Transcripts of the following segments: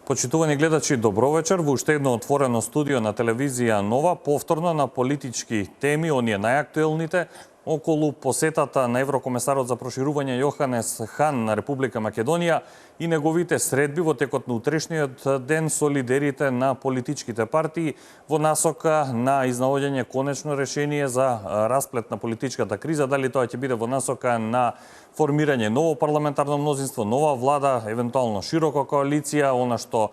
Почитувани гледачи, добро вечер. Во уште едно отворено студио на телевизија Нова, повторно на политички теми, оние најактуелните, околу посетата на еврокомесарот за проширување Јоханес Хан на Република Македонија и неговите средби во текот на утрешниот ден со лидерите на политичките партии во насока на изнаоѓање конечно решение за расплет на политичката криза, дали тоа ќе биде во насока на формирање ново парламентарно мнозинство, нова влада, евентуално широка коалиција, она што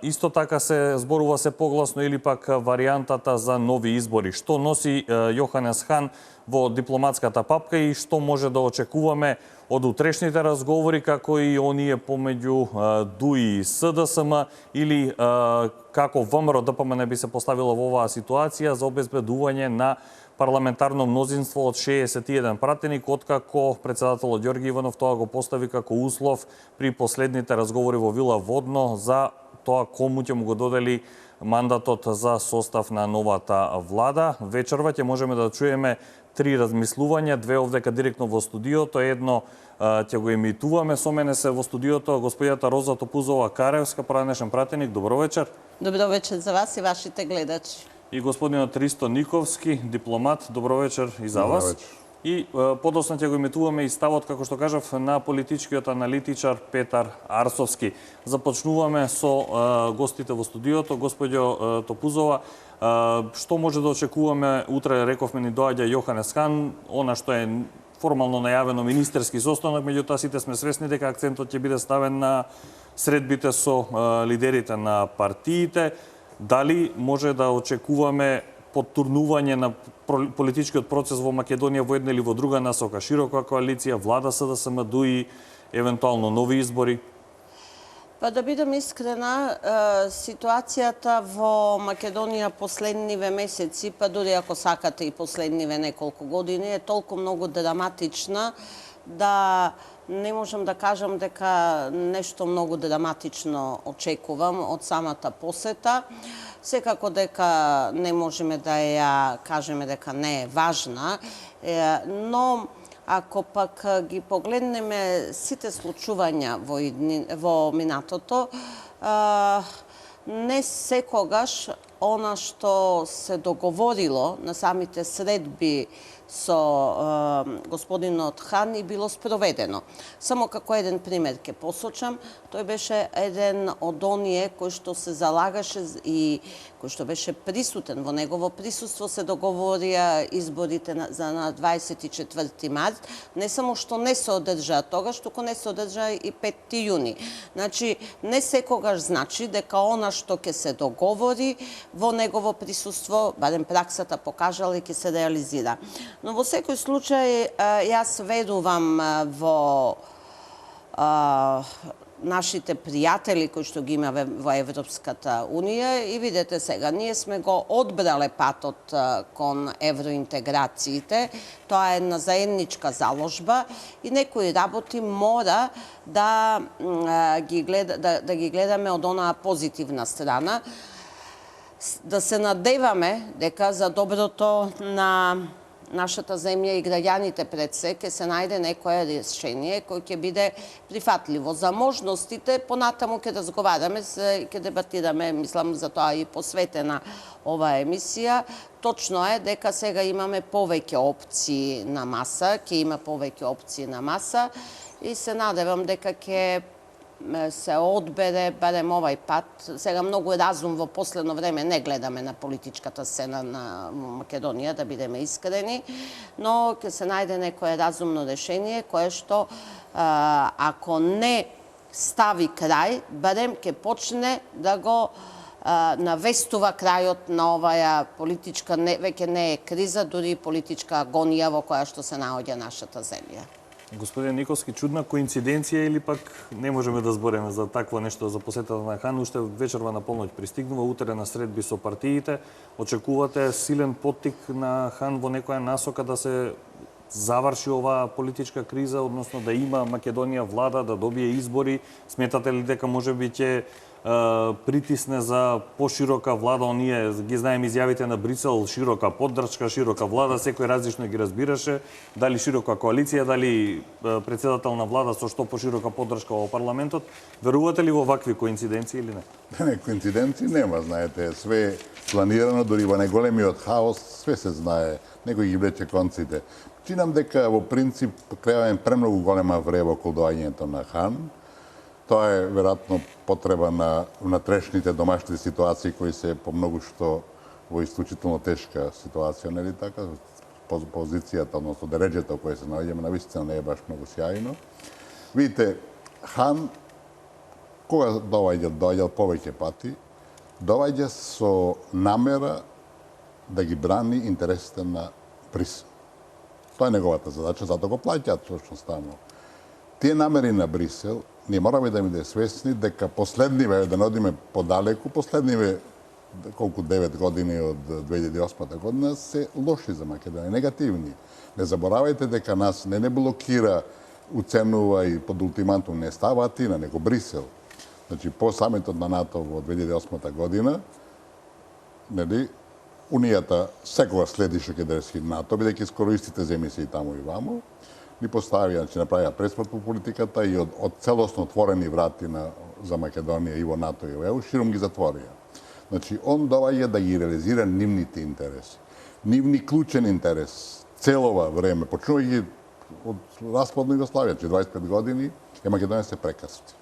исто така се зборува се погласно, или пак варијантата за нови избори. Што носи Јоханес Хан во дипломатската папка и што може да очекуваме од утрешните разговори, како и оние помеѓу ДУИ и СДСМ, или како ВМРО ДПМН би се поставила во оваа ситуација за обезбедување на парламентарно мнозинство од 61 пратеник, откако председателот Ѓорги Иванов тоа го постави како услов при последните разговори во Вила Водно за тоа кому ќе му го додели мандатот за состав на новата влада. Вечерва ќе можеме да чуеме три размислувања, две овдека директно во студиото, едно ќе го емитуваме. Со мене се во студиото господјата Роза Топузова-Каревска, поранешен пратеник. Добро вечер. Добро вечер за вас и вашите гледачи. И господинот Ристо Никовски, дипломат. Добро вечер и за вас. И подоцна ќе го имитуваме и ставот, како што кажав, на политичкиот аналитичар Петар Арсовски. Започнуваме со гостите во студиото. Господјо Топузова, што може да очекуваме? Утре, рековме, ни доаѓа Јоханес Хан, она што е формално најавено министерски состанок, меѓутоа сите сме свесни дека акцентот ќе биде ставен на средбите со лидерите на партиите. Дали може да очекуваме поттурнување на политичкиот процес во Македонија во една или во друга насока? Широка коалиција, влада СДСМ, ДУИ, евентуално нови избори? Па да бидам искрена, ситуацијата во Македонија последниве месеци, па дури ако сакате и последниве неколку години, е толку многу драматична да не можам да кажам дека нешто многу драматично очекувам од самата посета. Секако дека не можеме да ја кажеме дека не е важна, но ако пак ги погледнеме сите случувања во минатото, не секогаш она што се договорило на самите средби со господинот Хан и било спроведено. Само како еден пример ќе посочам, тој беше еден од оние кој што се залагаше и кој што беше присутен, во негово присуство се договорија изборите за на 24 март, не само што не се одржаа тогаш, туку не се одржаа и 5 јуни. Значи, не секогаш значи дека она што ќе се договори во негово присуство, барем праксата покажала, и ќе се реализира. Но во секој случај, јас верувам во нашите пријатели кои што ги имаме во Европската Унија и видете сега, ние сме го одбрале патот кон евроинтеграциите, тоа е една заедничка заложба и некои работи мора да ги гледаме од онаа позитивна страна, да се надеваме дека за доброто на нашата земја и граѓаните пред се ќе се најде некое решение кој ќе биде прифатливо. За можностите понатаму ќе разговараме, ќе дебатираме, мислам за тоа и посветена оваа емисија. Точно е дека сега имаме повеќе опции на маса, ќе има повеќе опции на маса и се надевам дека ќе се одбере барем овај пат. Сега многу разум во последно време не гледаме на политичката сцена на Македонија, да бидеме искрени, но ќе се најде некое разумно решение кое што ако не стави крај, барем ќе почне да го навестува крајот на оваа политичка, веќе не е криза, дури политичка агонија во која што се наоѓа нашата земја. Господин Никовски, чудна коинциденција или пак не можеме да збориме за такво нешто за посетата на Хан? Уште вечерва на полноќ пристигнува, утре на средби со партиите. Очекувате силен поттик на Хан во некоја насока да се заврши оваа политичка криза, односно да има Македонија влада, да добие избори? Сметате ли дека можеби ќе притисне за поширока влада? Оние ги знаем изјавите на Брисел, широка поддршка, широка влада, секој различно ги разбираше, дали широка коалиција, дали председател на влада со што поширока поддршка во парламентот. Верувате ли во вакви коинциденции или не? Не, коинциденции нема, знаете, све планирано, дури во најголемиот хаос, све се знае, некој ги влече конците. Чинам дека во принцип креаваме премногу голема врева околу доаѓањето на Хан. Тоа е веројатно потреба на внатрешните домашните ситуации кои се по многу што во исклучително тешка ситуација, нели така? Позицијата, односно дереџето кое се наоѓаме на вистина не е баш многу сјајно. Видите, Хан кога доаѓал повеќе пати, доаѓа со намера да ги брани интересите на Брисел. Тоа е неговата задача, затоа го плаќаат всушност таму. Тие намери на Брисел, ние мораме да биде свесни дека последниве, да не одиме подалеку, последниве колку 9 години од 2008 година се лоши за Македонија, негативни. Не заборавајте дека нас не блокира, уценува и под ултиматум не става Атина, него Брисел. Значи, по самитот на НАТО во 2008 година, нели, Унијата секогаш следи што ќе деси НАТО, бидејќи скоро истите земји се и таму и ваму, ни поставија, значи направија преспорт по политиката и од целосно отворени врати за Македонија и во НАТО и во ЕУ, широм ги затворија. Значи, он доаѓа да ги реализира нивните интереси. Нивни клучен интерес, целова време, почнувајќи од распад на Југославија, 25 години, Македонија се прекрсти.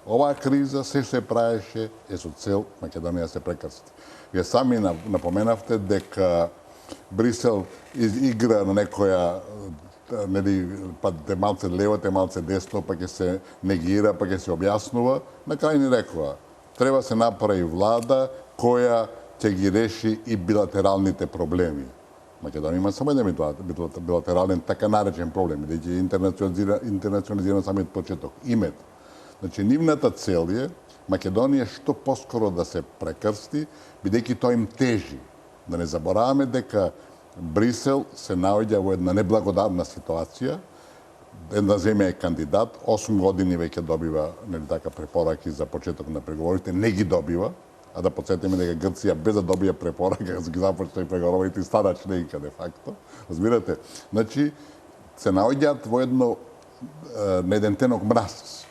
Оваа криза, се што се правеше, е со цел Македонија се прекрсти. Вие сами напоменавте дека Брисел игра на некоја, нели, па те малце лево, те малце десно, па ќе се негира, па ќе се објаснува. На крај ни рекоа, треба се направи влада која ќе ги реши и билатералните проблеми. Македонија има само еден билатерален, така наречен проблем, бидејќи интернационализиран самиот почеток, името. Значи, нивната цел е Македонија што поскоро да се прекрсти, бидејќи тоа им тежи. Да не забораваме дека Брисел се наоѓа во една неблагодарна ситуација. Една земја е кандидат, 8 години веќе добива, нели така, препораки за почеток на преговорите, не ги добива, а да подсетиме дека Грција без да добија препорака, ги започна и преговорите и стана членка де факто. Разбирате? Значи, се наоѓаат во на еден тенок мраз.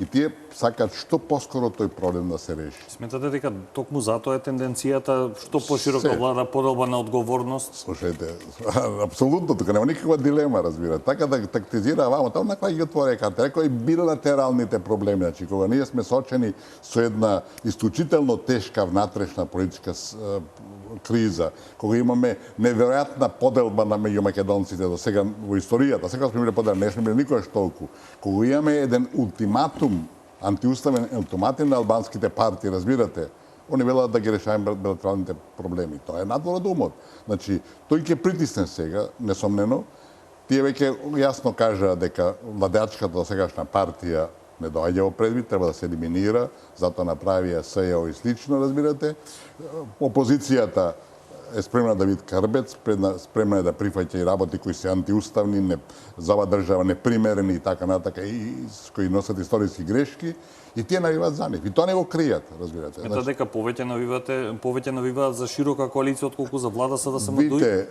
И тие сакаат што поскоро тој проблем да се реши. Сметате дека токму затоа е тенденцијата што поширока влада, поделба на одговорност? Слушајте, апсолутно, тука нема никаква дилема, разбирате. Така да тактизира вамо, тоа на крај ги отвори карта. Рекој билатералните проблеми, значи кога ние сме сочени со една исклучително тешка внатрешна политичка криза, кога имаме неверојатна поделба на меѓу македонците до сега во историјата, сега сме били поделба, не сме били никогаш толку. Кога имаме еден ултиматум, антиуставен ултиматум на албанските партии, разбирате, они велат да ги решаваме билатералните проблеми. Тоа е надвор од умот. Значи, тој ќе притисне сега, несомнено. Тие веќе јасно кажа дека владеачката до сегашна партија не доаѓа во предвид, треба да се елиминира, затоа направија СЈО и слично, разбирате. Опозицијата е спремна да биде крбец, спремна е да прифаќа и работи кои се антиуставни, за оваа држава непримерени и така натака, и кои носат историски грешки, и тие навиваат за нив. И тоа не го кријат, разбирате. Смета дека повеќе навиваат за широка коалиција отколку за влада за да се модуи? Видите,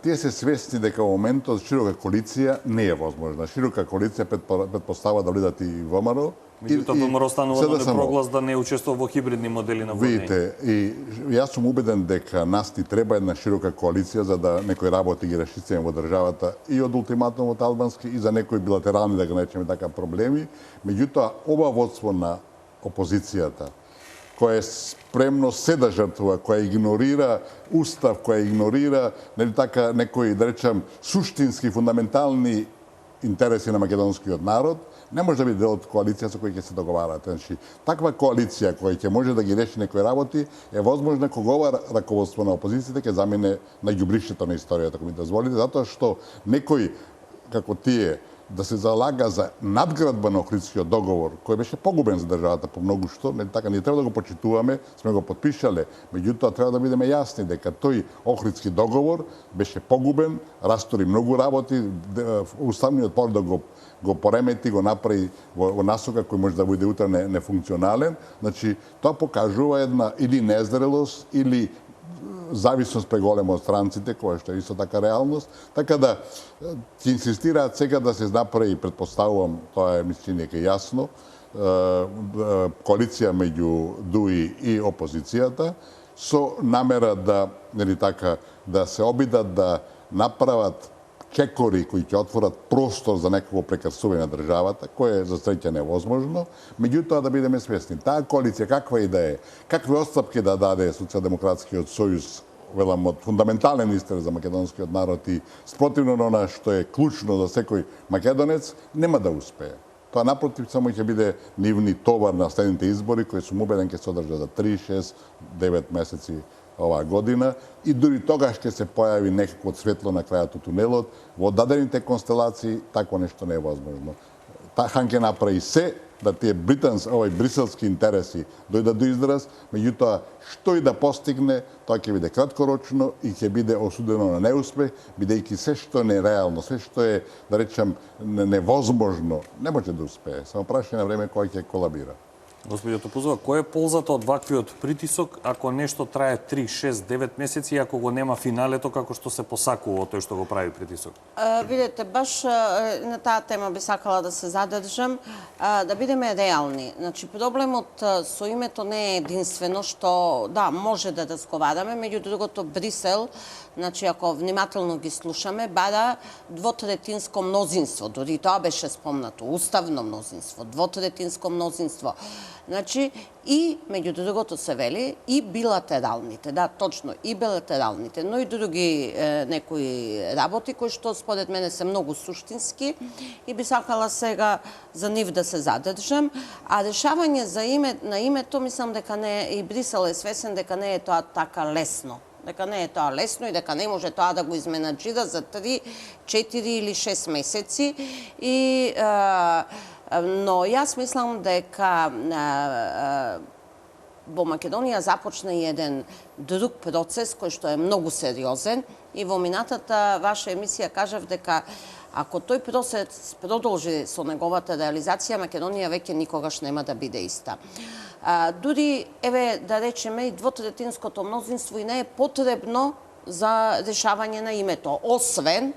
тие се свесни дека во моментот широка коалиција не е возможна. Широка коалиција предпоставува да влидат и ВМРО, меѓутоа ВМРО станува на проглас да не учествува во хибридни модели на владење. Видите, и јас сум убеден дека нас ни треба една широка коалиција за да некои работи ги решиме во државата и од ултиматумот албански и за некои билатерални, да го наречеме така, проблеми. Меѓутоа, ова водство на опозицијата, која е спремно се да жртвува, која игнорира устав, која игнорира, нели така, некои, да речам, суштински, фундаментални интереси на македонскиот народ, не може да биде дел од коалиција со која ќе се договарат. Значи, таква коалиција која ќе може да ги реши некои работи е возможна кога ова раководство на опозицијата ќе замине на ѓубришето на историјата, ако ми дозволите, затоа што некои како тие да се залага за надградба на Охридскиот договор, кој беше погубен за државата по многу што, не така не треба да го почитуваме, сме го подпишале, меѓутоа треба да бидеме јасни дека тој Охридски договор беше погубен, растори многу работи, уставниот поредок го поремети, го направи во насока кој може да биде утре нефункционален. Значи, тоа покажува една или незрелост, или зависност преголема од странците, која што е исто така реалност. Така да ќе инсистираат сега да се направи, предпоставувам, тоа е мислење ке јасно, коалиција меѓу ДУИ и опозицијата, со намера да, нели така, да се обидат да направат чекори кои ќе отворат простор за некакво прекрсување на државата, кое е за среќа невозможно, меѓутоа да бидеме свесни. Таа коалиција каква и да е, какви отстапки да даде Социјалдемократскиот сојуз, велам, од фундаментален интерес за македонскиот народ и спротивно на она што е клучно за секој македонец, нема да успее. Тоа напротив само ќе биде нивни товар на следните избори, кои сум убеден ќе се одржат за 3, 6, 9 месеци оваа година и дури тогаш ќе се појави некако светло на крајот од тунелот. Во дадените констелации такво нешто не е возможно. Хан ќе направи се да тие бриселски интереси дојдат до израз, меѓутоа што и да постигне, тоа ќе биде краткорочно и ќе биде осудено на неуспех, бидејќи се што е нереално, се што е, да речам, невозможно, не може да успее. Само прашање на време кој ќе колабира. Господиот Топузова, кој е ползата од ваквиот притисок ако нешто трае 3, 6, 9 месеци и ако го нема финалето како што се посакува тој што го прави притисок? Видете, баш на таа тема би сакала да се задржам, да бидеме реални. Значи, проблемот со името не е единствено што, да, може да разговараме, меѓу другото Брисел, значи, ако внимателно ги слушаме, бара двотретинско мнозинство, дори тоа беше спомнато, уставно мнозинство, двотретинско мнозинство. Значи, и, меѓу другото се вели, и билатералните, да, точно, и билатералните, но и други некои работи, кои што според мене се многу суштински и би сакала сега за нив да се задржам, а решавање на името, мислам дека не, и Брисел е свесен дека не е тоа така лесно. Дека не е тоа лесно и дека не може тоа да го изменаџира за 3, 4 или 6 месеци. Но јас мислам дека во Македонија започна и еден друг процес кој што е многу сериозен и во минатата ваша емисија кажав дека ако тој процес продолжи со неговата реализација, Македонија веќе никогаш нема да биде иста. Дури, еве, да речеме, и двотретинското мнозинство и не е потребно за решавање на името, освен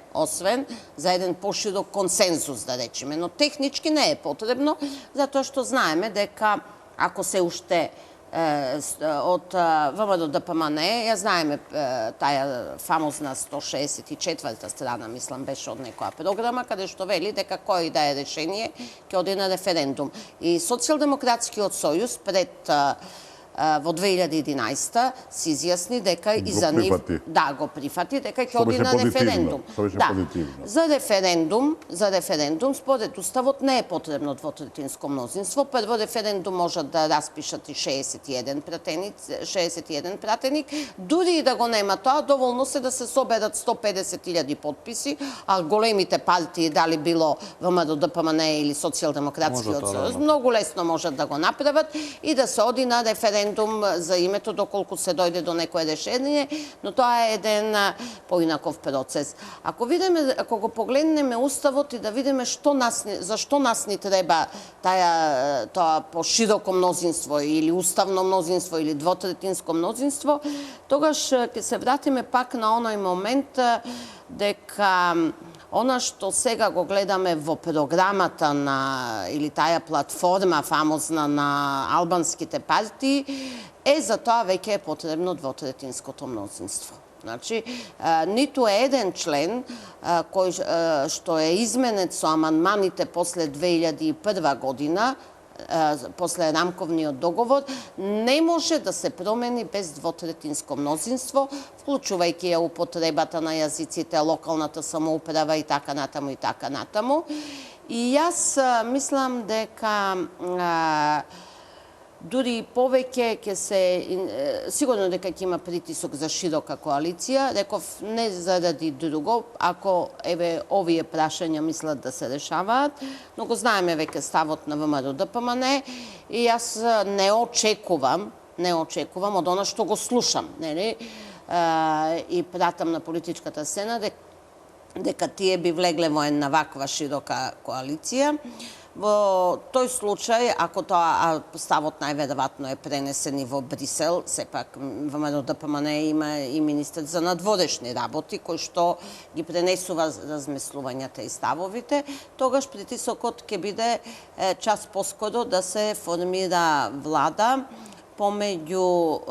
за еден поширок консензус, да речеме. Но технички не е потребно, затоа што знаеме дека ако се уште од ВМРО ДПМН, ја знаеме таа фамозна 164-та страна, мислам, беше од некоја програма, каде што вели дека кој да е решение ќе оди на референдум. И Социјалдемократскиот сојуз пред во 2011 се изјасни дека и за нив го прифати дека ќе оди на референдум. За референдум според уставот не е потребно двотретинско мнозинство. Прво референдум можат да распишат и 61 пратеник. Дури и да го нема тоа, доволно се да се соберат 150.000 подписи, а големите партии, дали било ВМРО ДПМН или Социјалдемократскиот сојуз, многу лесно можат да го направат и да се оди на референдум за името доколку се дојде до некое решение, но тоа е еден поинаков процес. Ако го погледнеме уставот и да видиме зашто нас ни треба тоа пошироко мнозинство или уставно мнозинство или двотретинско мнозинство, тогаш ќе се вратиме пак на оној момент дека она што сега го гледаме во програмата или таа платформа фамозна на албанските партии, за тоа веќе е потребно двотретинското мнозинство. Значи, ниту еден член кој што е изменет со амандманите после 2001 година, после рамковниот договор, не може да се промени без двотретинско мнозинство, вклучувајќи ја употребата на јазиците, локалната самоуправа и така натаму и така натаму. И јас мислам дека дури и повеќе ќе се сигурно дека ќе има притисок за широка коалиција, реков не заради друго, ако овие прашања мислат да се решаваат, но го знаеме веќе ставот на ВМРО ДПМН и јас не очекувам од она што го слушам, нели? И пратам на политичката сцена дека тие би влегле во една ваква широка коалиција. Во тој случај, ако тоа ставот најверојатно е пренесен и во Брисел, сепак ВМРО ДПМН има и министер за надворешни работи, кој што ги пренесува размислувањата и ставовите, тогаш притисокот ќе биде час поскоро да се формира влада помеѓу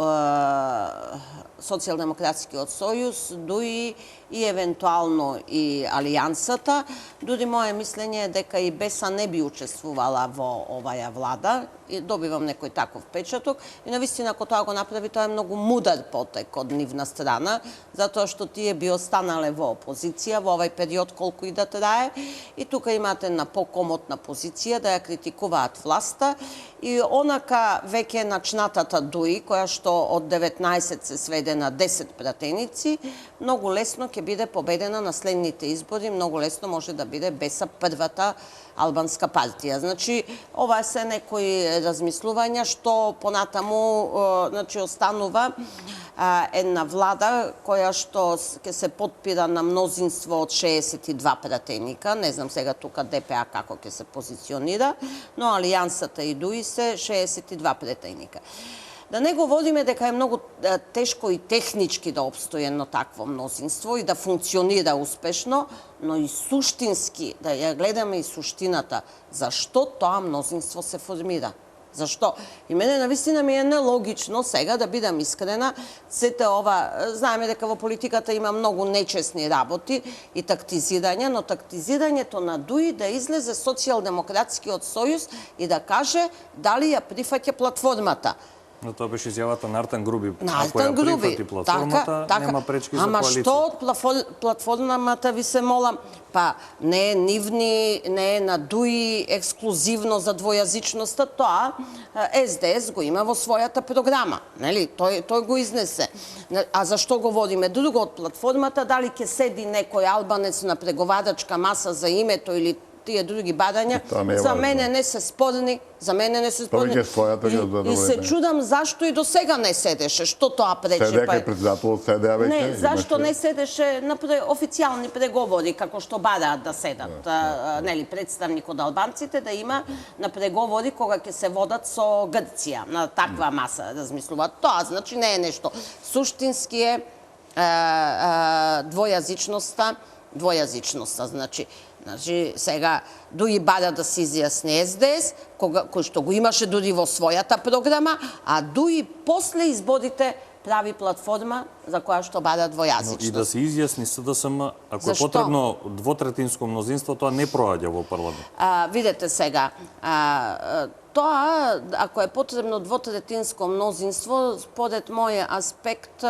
Социјалдемократскиот сојуз, дуи и евентуално и Алијансата. Дури моје мислење е дека и Беса не би учествувала во оваа влада. И добивам некој таков печаток. И навистина, ако тоа го направи, тоа е многу мудар потек од нивна страна, затоа што тие би останале во опозиција во овај период колку и да трае. И тука имате на покомотна позиција да ја критикуваат власта. И онака веќе начнатата Дуи, која што од 19 се сведе на 10 пратеници, многу лесно ќе биде победена на следните избори, многу лесно може да биде Беса првата албанска партија. Значи, ова се некои размислувања што понатаму останува една влада која што ќе се потпира на мнозинство од 62 пратеника. Не знам сега тука ДПА како ќе се позиционира, но Алијансата и Дуи се 62 пратеника. Да не говориме дека е многу тешко и технички да обстои едно такво мнозинство и да функционира успешно, но и суштински, да ја гледаме и суштината, зашто тоа мнозинство се формира. Зашто? И мене навистина ми е нелогично сега, да бидам искрена, сете ова, знаеме дека во политиката има многу нечесни работи и тактизирање, но тактизирањето на Дуи да излезе Социјалдемократскиот сојуз и да каже дали ја прифаќа платформата. Но тоа беше изјавата на Артан Груби. Ако ја прифати платформата, нема пречки за коалиција. Ама што од платформата ви се молам? Па не е нивни, не е на Дуи ексклузивно за двојазичноста, тоа СДС го има во својата програма. Нели? Тој го изнесе. А зашто говориме друго од платформата? Дали ќе седи некој албанец на преговарачка маса за името или тие други барања, за мене не се спорни, И се чудам зашто и до сега не седеше, што тоа прече. Седеја председател седеа веќе? Не, зашто не седеше на официјални преговори, како што бараат да седат, нели, представник од албанците, да има на преговори кога ќе се водат со Грција, на таква маса размислуваат. Тоа, значи, не е нешто. Суштински е двојазичноста, значи, сега Дуи бара да се изјасни СДС, кој што го имаше дури во својата програма, а Дуи после изборите прави платформа за која што бара двојазичност. И да се изјасни СДСМ, ако е потребно двотретинско мнозинство, тоа не проаѓа во парламент. Видете сега, тоа, ако е потребно двотретинско мнозинство, според моје аспект,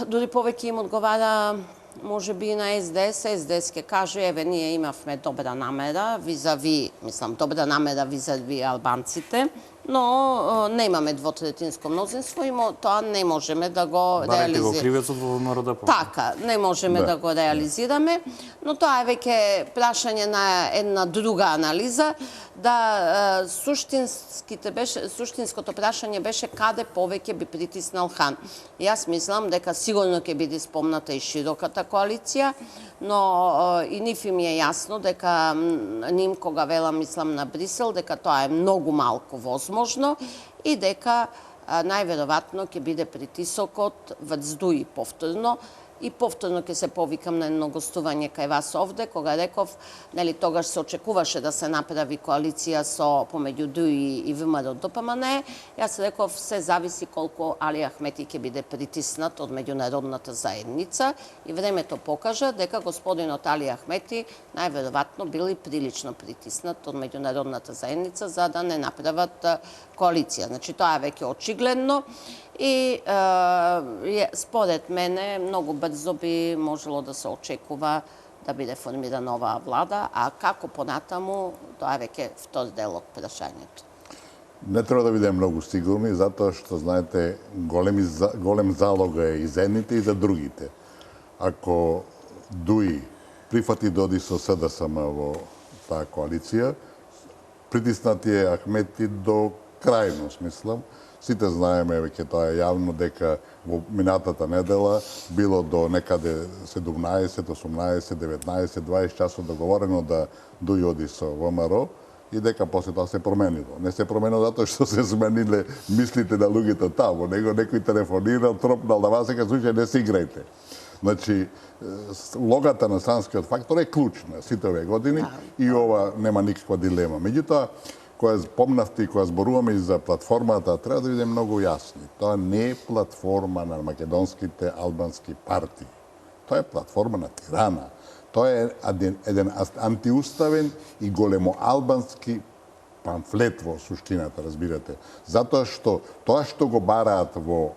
дури повеќе им одговара може би и на СДС. СДС ќе каже, еве, ние имавме добра намера визави, визави албанците, но немаме двотретинско мнозинство и тоа не можеме да го реализираме. Барајте го кривецот во ВМРО. Така, не можеме да го реализираме, но тоа е веќе прашање на една друга анализа, да суштинското прашање беше каде повеќе би притиснал Хан. Јас мислам дека сигурно ќе биде спомната и широката коалиција, но и нив ми е јасно дека ним кога велам мислам на Брисел, дека тоа е многу малку возможно и дека најверојатно ќе биде притисокот врз Дуи повторно. И повторно ќе се повикам на едно гостување кај вас овде, кога реков, нели, тогаш се очекуваше да се направи коалиција со помеѓу Дуи и ВМРО ДПМН. Јас реков, се зависи колку Али Ахмети ќе биде притиснат од меѓународната заедница и времето покажа дека господинот Али Ахмети најверојатно бил и прилично притиснат од меѓународната заедница за да не направат коалиција. Значи, тоа е веќе очигледно. И според мене многу брзо би можело да се очекува да биде формирана оваа влада, а како понатаму, тоа е веќе втор дел од прашањето. Не треба да бидеме многу сигурни, затоа што, знаете, голем залог е и за едните и за другите. Ако ДУИ прифати да оди со СДСМ во таа коалиција, притиснати е Ахмети до крајност, мислам. Сите знаеме, веќе тоа е јавно, дека во минатата недела било до некаде 17, 18, 19, 20 часот договорено да ДУИ оди со ВМРО и дека после тоа се променило. Не се променило затоа што се смениле мислите на луѓето таму, него некој телефонирал, тропнал на вас, дека случај не се играјте. Значи, логата на санскиот фактор е клучна сите овие години и ова нема никаква дилема. Меѓутоа, која помнавте и која зборуваме и за платформата, треба да бидеме многу јасни. Тоа не е платформа на македонските албански партии. Тоа е платформа на тирана. Тоа е еден антиуставен и големоалбански памфлет во суштината, разбирате. Затоа што тоа што го бараат во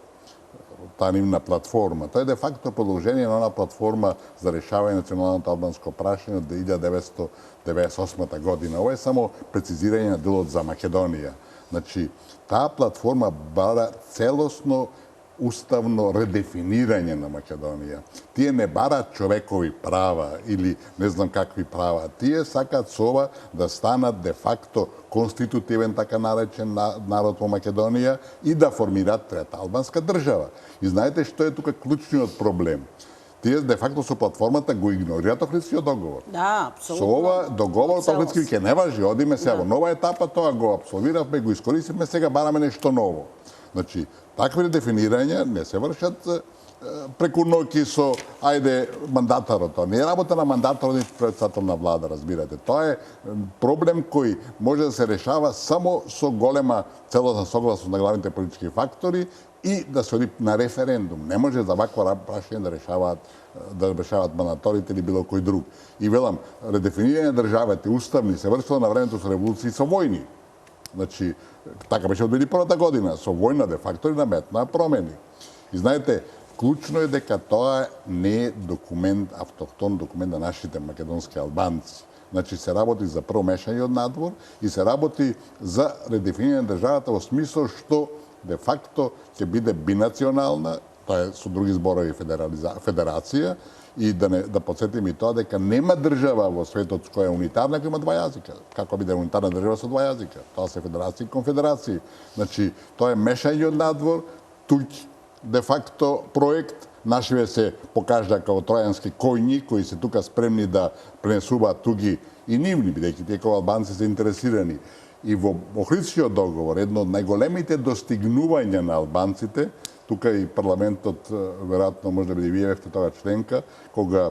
таа нивна платформа, тоа е де факто продолжение на она платформа за решавање на националното албанско прашање од 1998 година. Ова е само прецизирање на делот за Македонија. Значи, таа платформа бара целосно уставно редефинирање на Македонија. Тие не бараат човекови права или не знам какви права. Тие сакаат со ова да станат де факто конститутивен, така наречен народ во Македонија и да формираат трета албанска држава. И знаете што е тука клучниот проблем? Тие де факто со платформата го игнорираат Охридскиот договор. Да, апсолутно. Со ова договор Охридски ќе не важи, одиме сега во нова етапа, тоа го апсолвиравме, го искористивме, сега бараме нешто ново. Значи, такви дефинирања не се вршат преку ноќи со, ајде, мандатарот. Тоа не е работа на мандатарот и председател на влада, разбирате. Тоа е проблем кој може да се решава само со голема целосна согласност на главните политички фактори и да се оди на референдум. Не може за вакво прашање да решаваат мандаторите или било кој друг. И велам, редефинирање на државите уставни се вршило на времето со револуции со војни. Значи, така беше од 2001 година, со војна де факто и наметнаа промени. И знаете, клучно е дека тоа не е документ, автохтон документ на нашите македонски албанци. Значи, се работи за прво мешање од надвор и се работи за редефинирање на државата во смисол што де факто ќе биде бинационална, тоа е со други зборови федерација, и да подсетим и тоа дека нема држава во светот која е унитарна, која има два јазика. Како биде унитарна држава со два јазика? Тоа се федерации и конфедерации. Значи, тоа е мешање од надвор, туѓ де факто проект, нашиве се покажа како тројански коњи кои се тука спремни да пренесуваат туги и нивни, бидејќи тие како албанци се интересирани. И во Охридскиот договор, едно од најголемите достигнувања на албанците, тука и парламентот, веројатно може да биде вие бевте тога членка, кога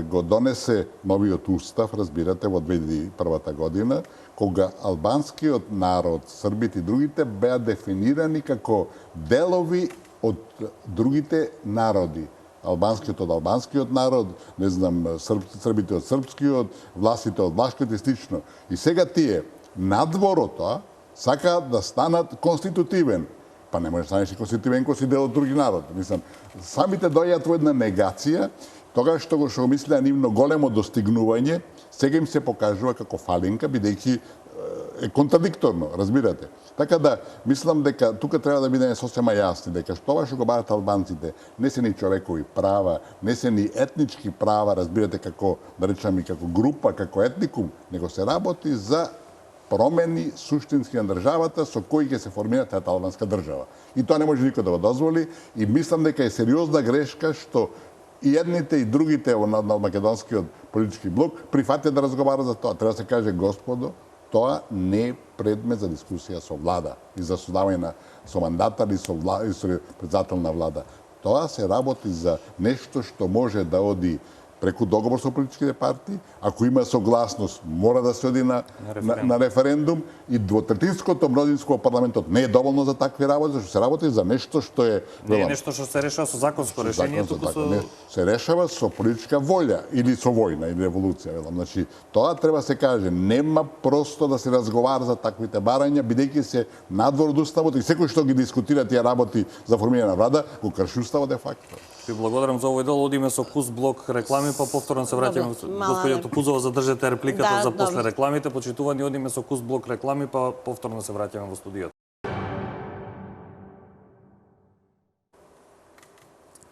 го донесе новиот устав, разбирате, во 2001 година, кога албанскиот народ, србите и другите беа дефинирани како делови од другите народи. Албанскиот од албанскиот народ, не знам, србите од српскиот, властите од влашкиот и слично. И сега тие, надворото, сакаат да станат конститутивен. Па не може да станеш конститутивен кој си дел од други народи. Мислам, самите дојаат во една негација, тогаш што го мислеа нивно големо достигнување, сега им се покажува како фалинка, бидејќи е контрадикторно, разбирате. Така да, мислам дека тука треба да бидеме сосема јасни, дека што што го барат албанците не се ни човекови права, не се ни етнички права, разбирате, како, да речеме, како група, како етникум, него се работи за промени суштински на државата со кои ќе се формира таа албанска држава. И тоа не може никој да го дозволи и мислам дека е сериозна грешка што и едните и другите на македонскиот политички блок прифатија да разговарат за тоа. Треба да се каже, господо, тоа не е предмет за дискусија со влада и за создавање со мандатар и со председател на влада. Тоа се работи за нешто што може да оди преку договор со политичките партии, ако има согласност, мора да се оди на референдум и двотретинското мнозинство во парламентот не е доволно за такви работи, зашто се работи за нешто што е... Не е нешто што се решава со законско решение, туку со... Се решава со политичка волја или со војна или револуција, велам. Значи, тоа треба се каже, нема просто да се разговара за таквите барања, бидејќи се надвор од уставот и секој што ги дискутира тие работи за формирање на влада, го крши уставот де факто. Ви благодарам за овој дел. Одиме со кус блок реклами, па повторно се враќаме. Господијата Топузова, задржете репликата за после рекламите. Почитувани, одиме со кус блок реклами, па повторно се враќаме во студиото.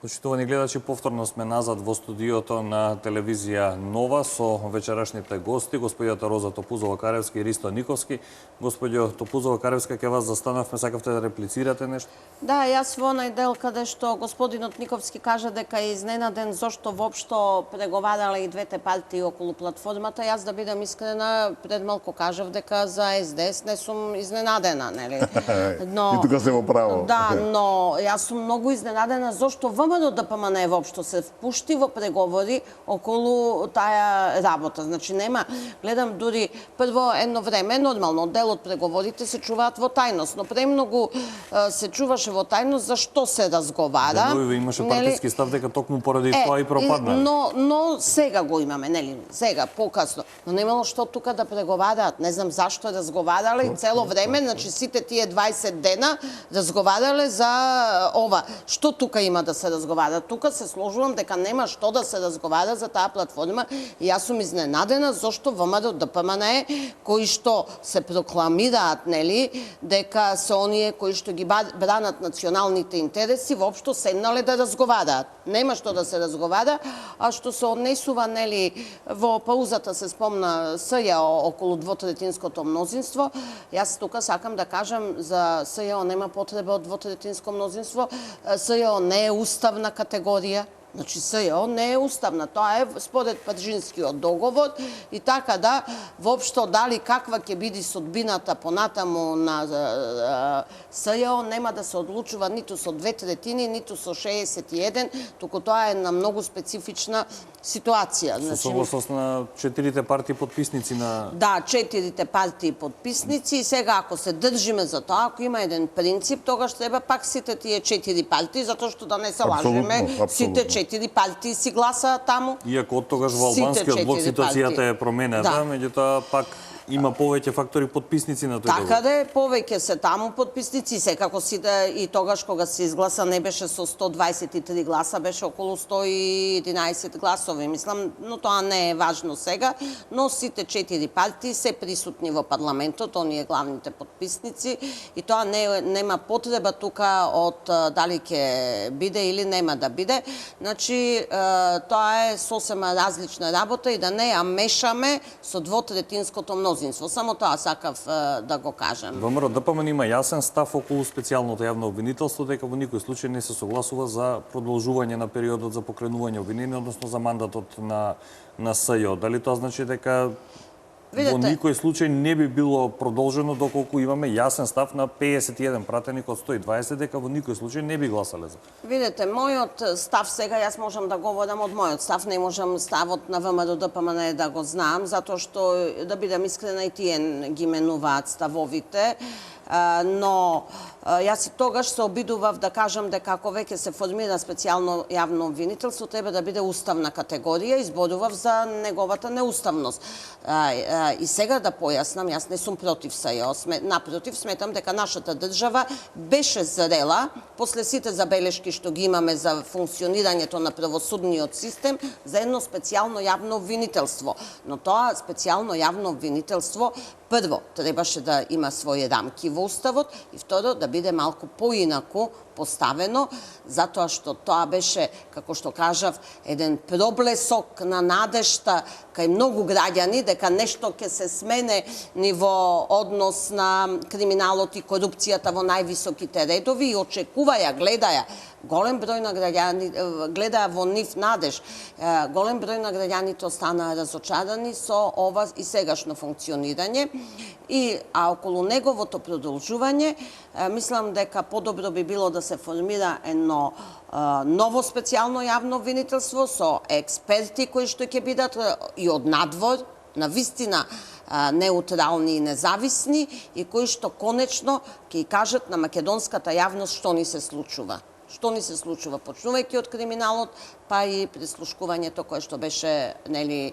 Почитувани гледачи, повторно сме назад во студиото на телевизија Нова со вечерашните гости, господијата Роза Топузова-Каревски и Ристо Никовски. Господио Топузова-Каревска, ке вас застанавме, сакавте да реплицирате нешто? Да, јас во онај дел каде што господинот Никовски кажа дека е изненаден зошто воопшто преговарале и двете партии околу платформата, јас да бидам искрена, пред малку кажав дека за СДС не сум изненадена, нели? Но и тука се во право. Да, но јас сум многу изненадена зошто ВМРО ДПМН воопшто се впушти во преговори околу таа работа. Значи нема, гледам дури прво едно време нормално дел од преговорите се чуваат во тајност, но премногу се чуваше во тајност за што се разговара. Деновиве имаше партиски став дека токму поради тоа и пропадна. Но сега го имаме, нели? Сега покасно. Но немало што тука да преговараат. Не знам зашто разговарале и цело време, значи сите тие 20 дена разговарале за ова. Што тука има да се разговара? Тука се сложувам дека нема што да се разговара за таа платформа и јас сум изненадена зошто ВМРО ДПМН кои што се прокламираат, нели, дека се оние кои што ги бранат националните интереси, воопшто седнале да разговараат. Нема што да се разговара, а што се однесува, нели, во паузата се спомна СЈО околу двотретинското мнозинство. Јас тука сакам да кажам за СЈО нема потреба од двотретинско мнозинство. СЈО не е уставна категорија. Значи, СЈО не е уставна. Тоа е според Паджинскиот договор и така да, воопшто дали каква ќе биде судбината понатаму на СЈО нема да се одлучува ниту со 2/3, ниту со 61, туку тоа е на многу специфична ситуација. Со согласност на 4 партии подписници на... Да, 4 партии подписници и сега ако се држиме за тоа, ако има еден принцип, тогаш треба пак сите тие 4 партии, затоа што да не се лажеме, сите 4 партии си гласаат таму. Иако од тогаш во албанскиот блок ситуацијата е променета, меѓутоа пак има повеќе фактори подписници на тој договор. Така да е, повеќе се таму подписници, секако си да и тогаш кога се изгласа не беше со 123 гласа, беше околу 111 гласови, мислам, но тоа не е важно сега, но сите 4 партии се присутни во парламентот, оние главните подписници и тоа нема потреба тука од дали ќе биде или нема да биде. Значи, тоа е сосема различна работа и да не ја мешаме со двотретинското мнозинство. Само тоа сакав да го кажам. ВМРО ДПМН има јасен став околу специјалното јавно обвинителство дека во никој случај не се согласува за продолжување на периодот за покренување обвинение, односно за мандатот на СЈО. Дали тоа значи дека во никој случај не би било продолжено доколку имаме јасен став на 51 пратеник од 120 дека во никој случај не би гласале за? Видете, мојот став сега, јас можам да говорам од мојот став, не можам ставот на ВМРО ДПМН да го знам, затоа што, да бидам искрена, и тие ги менуваат ставовите, но јас и тогаш се обидував да кажам дека ако веќе се формира специјално јавно обвинителство, треба да биде уставна категорија и зборував за неговата неуставност. И сега да појаснам, јас не сум против СЈО, напротив, сметам дека нашата држава беше зрела, после сите забелешки што ги имаме за функционирањето на правосудниот систем, за едно специјално јавно обвинителство. Но тоа специјално јавно обвинителство прво, требаше да има своји рамки во Уставот и второ, да биде малку поинаку поставено, затоа што тоа беше, како што кажав, еден проблесок на надежта кај многу граѓани дека нешто ќе се смене ниво однос на криминалот и корупцијата во највисоките редови и очекуваја, гледаја, голем број на граѓани гледаја во нив надеж. Голем број на граѓаните останаа разочарани со ова и сегашно функционирање. А околу неговото продолжување, мислам дека подобро би било да се формира едно ново специјално јавно обвинителство со експерти кои што ќе бидат и од надвор, на вистина неутрални и независни и кои што конечно ќе кажат на македонската јавност што ни се случува. Што ни се случува, почнувајќи од криминалот, па и прислушкувањето кое што беше, нели,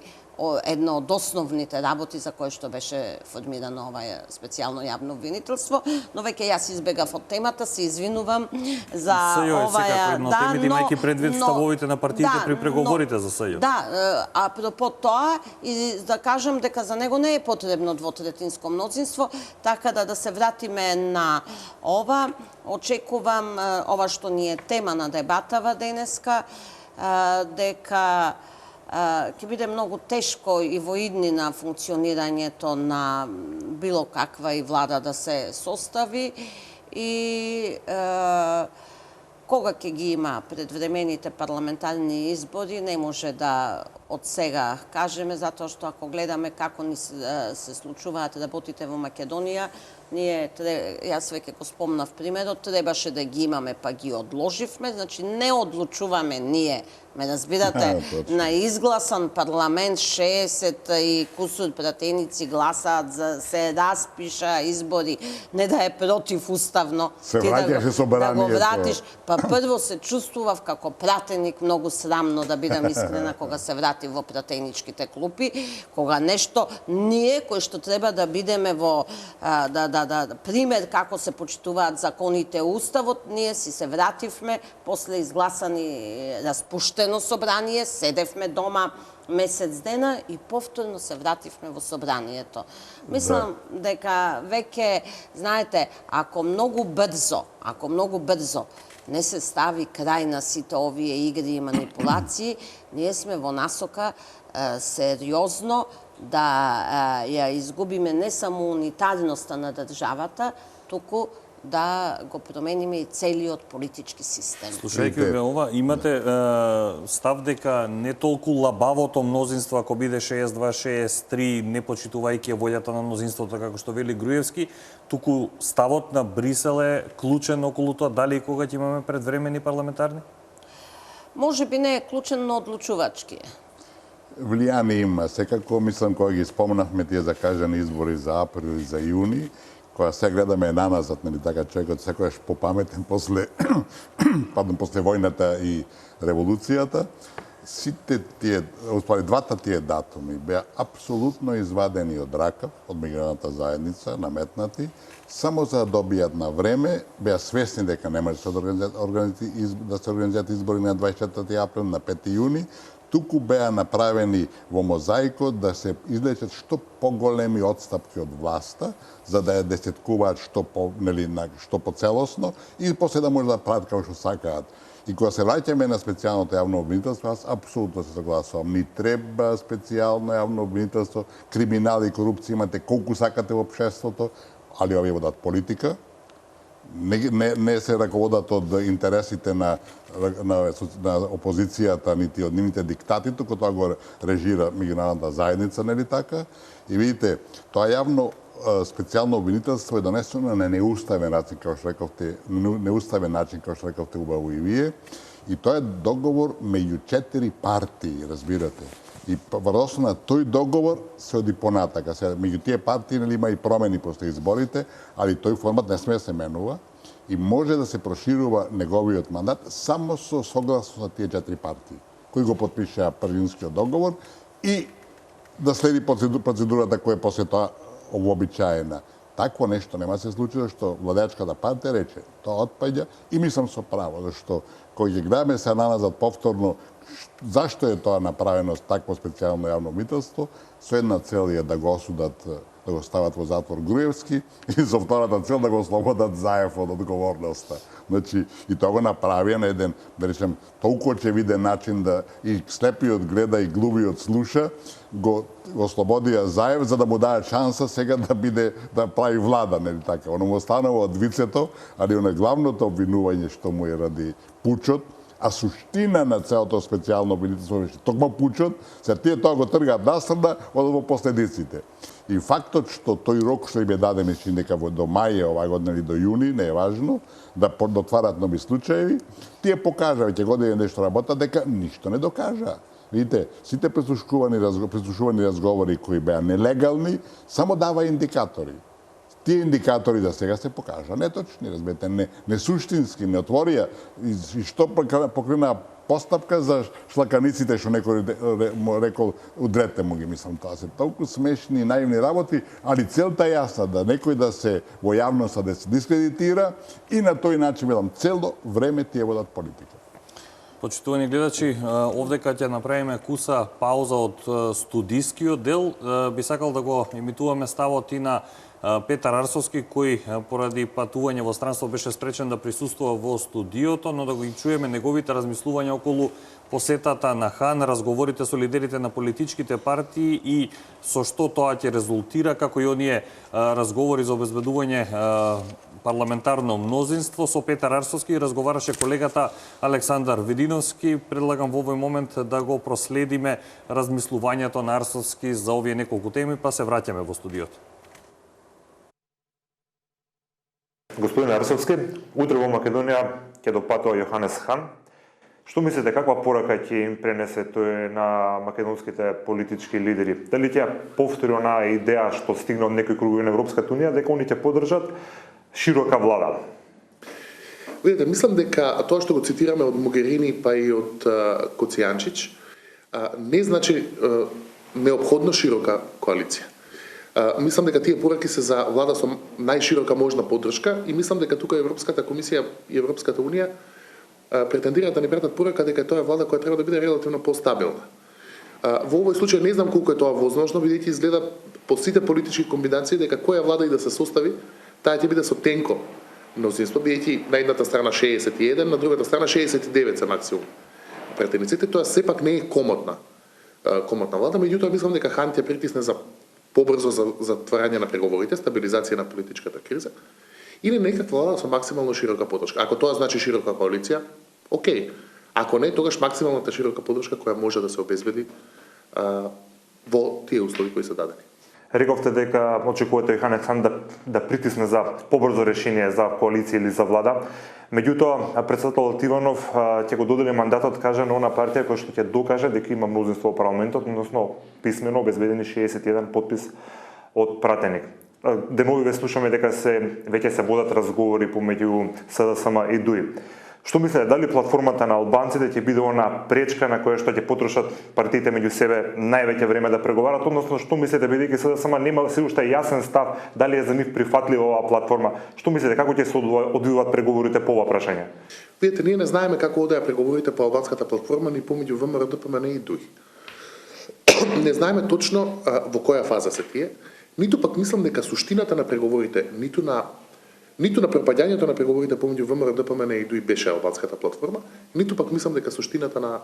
едно од основните работи за кое што беше формирано ова специјално јавно обвинителство, но веќе јас избегав од темата, се извинувам за оваа темите, имајќи предвид ставовите на партиите при преговорите за СЈО. Да, апропо тоа, и да кажам дека за него не е потребно двотретинско мнозинство, така да се вратиме на ова. Очекувам ова што ни е тема на дебатава денеска, дека ќе биде многу тешко и во иднина функционирањето на било каква и влада да се состави и кога ќе ги има предвремените парламентарни избори, не може да од сега кажеме, затоа што ако гледаме како ни се случуваат работите во Македонија, јас веќе го спомнав примерот, требаше да ги имаме, па ги одложивме, значи не одлучуваме ние, ме разбирате, на изгласан парламент, 60 и кусур пратеници гласаат за се распиша избори, не да е противуставно, ти да го вратиш. Па прво се чувствував како пратеник многу срамно, да бидам искрена, кога се вратив во пратеничките клупи, кога нешто ние кои што треба да бидеме во пример како се почитуваат законите и уставот, ние си се вративме после изгласани распуштено собрание, седевме дома месец дена и повторно се вративме во собранието. Мислам дека веќе, знаете, ако многу брзо не се стави крај на сите овие игри и манипулации, ние сме во насока сериозно да ја изгубиме не само унитарноста на државата, туку да го промениме и целиот политички систем. Слушајќи ме ова, имате став дека не толку лабавото мнозинство, ако биде 62-63, не почитувајќи волјата на мнозинството, како што вели Груевски, туку ставот на Брисел е клучен околу тоа, дали и кога ќе имаме предвремени парламентарни? Може би не е клучен, но одлучувачки е. Влијание има. Секако, мислам, кога ги спомнавме тие закажани избори за април и за јуни, кога се гледаме наназад, нели така, човекот секојаш попаметен после војната и револуцијата, сите тие, двата тие датуми беа апсолутно извадени од ракав, од меѓународната заедница, наметнати, само за да добијат на време, беа свесни дека не може да се организираат избори на 24 април, на 5 јуни, туку беа направени во мозаикот да се излечат што поголеми отстапки од власта, за да ја десеткуваат што поцелосно и после да може да прават како што сакаат. И кога се враќаме на специјалното јавно обвинителство, аз апсолутно се согласувам. Ни треба специјално јавно обвинителство, криминал и корупција имате колку сакате во општеството, али овие водат политика. Не се раководат од интересите на опозицијата, нити од нивните диктати, туку тоа го режира меѓународната заедница, нели така? И видите, тоа јавно специјално обвинителство е донесено на неуставен начин, како што рековте убаво и вие, и тоа е договор меѓу 4 партии, разбирате. И во основа на тој договор се оди понатака. Меѓу тие партии има и промени после изборите, али тој формат не сме да се менува и може да се проширува неговиот мандат само со согласност на тие 4 партии, кои го потпишаа првинскиот договор и да следи процедурата која е после тоа вообичаена. Такво нешто нема се случи, што владеачката партија рече, тоа отпаѓа и мислам со право, зашто кога ќе гледаме се наназад повторно зашто е тоа направено такво специјално јавно обвинителство, со една цел е да го осудат, да го стават во затвор Груевски и со втората цел да го ослободат Заев од одговорноста. Значи, и тоа го направија на еден, да речем, толку очевиден начин да и слепиот гледа и глувиот слуша, го ослободија Заев за да му даде шанса сега да прави влада, нели така. Оно му останува од вицето, али оно главното обвинување што му е ради пучот, а суштина на целото специјално обвинителство беше токму пучот, се тие тоа го тргаат настрана од во последиците. И фактот што тој рок што им е даде, мислам дека до мај оваа година или до јуни, не е важно, да отварат нови случаи, тие покажа, ќе години нешто работа, дека ништо не докажа. Видите, сите прислушувани разговори кои беа нелегални, само дава индикатори. тие индикатори за сега се покажа неточни, разберете, не суштински, не отворија и што покрена постапка за шлаканиците, што некој му рекол, удрете му ги, мислам, тоа се толку смешни и наивни работи, али целта е јасна, да некој да се во јавноста да се дискредитира и на тој начин, велам, цело време тие водат политика. Почитувани гледачи, овде кога ќе направиме куса пауза од студискиот дел, би сакал да го имитуваме ставот и на Петар Арсовски, кој поради патување во странство беше спречен да присуствува во студиото, но да го чуеме неговите размислувања околу посетата на Хан, разговорите со лидерите на политичките партии и со што тоа ќе резултира, како и оние разговори за обезбедување парламентарно мнозинство. Со Петар Арсовски разговараше колегата Александар Видиновски. Предлагам во овој момент да го проследиме размислувањето на Арсовски за овие неколку теми, па се враќаме во студиото. Господин Арсовски, утре во Македонија ќе допатува Јоханес Хан. Што мислите, каква порака ќе им пренесе тој на македонските политички лидери? Дали ќе повтори онаа идеја што стигна од некои кругови на Европската унија, дека они ќе поддржат широка влада? Видете, мислам дека тоа што го цитираме од Могерини па и од Коцијанчич не значи неопходно широка коалиција. Мислам дека тие пораки се за влада со најширока можна поддршка и мислам дека тука Европската комисија и Европската унија претендираат да ни пратат порака дека тоа е влада која треба да биде релативно постабилна. Во овој случај не знам колку е тоа возможно, бидејќи изгледа по сите политички комбинации дека која влада и да се состави, таа ќе биде со тенко мнозинство, бидејќи на едната страна 61, на другата страна 69 се максимум претениците, тоа сепак не е комотна влада, меѓутоа мислам дека Хан ќе притисне за побрзо за затварање на преговорите, стабилизација на политичката криза, или некаква влада со максимално широка поддршка. Ако тоа значи широка коалиција, окей. Ако не, тогаш максималната широка поддршка која може да се обезбеди во тие услови кои се дадени. Рековте дека очекувате Јоханес Хан да притисне за побрзо решение за коалиција или за влада. Меѓутоа, председател Тиванов ќе го додели мандатот, каже, на она партија која што ќе докаже дека има мнозинство во парламентот, односно писмено обезбедени 61 подпис од пратеник. Денови ве слушаме дека веќе се водат разговори помеѓу СДСМ и ДУИ. Што мислите, дали платформата на албанците ќе биде она пречка на која што ќе потрошат партиите меѓу себе највеќе време да преговарат, односно што мислите, бидејќи СДСМ нема се уште јасен став дали е за нив прифатлива оваа платформа? Што мислите, како ќе се одвиваат преговорите по ова прашање? Видете, ние не знаеме како одеа преговорите по албанската платформа ни помеѓу ВМРО, ДПМН и ДУИ. Не знаеме точно во која фаза се тие, ниту пак мислам дека суштината на преговорите, ниту на пропаѓањето на преговорите помеѓу ВМРО, ДПМН и ДУИ беше албанската платформа, ниту пак мислам дека суштината на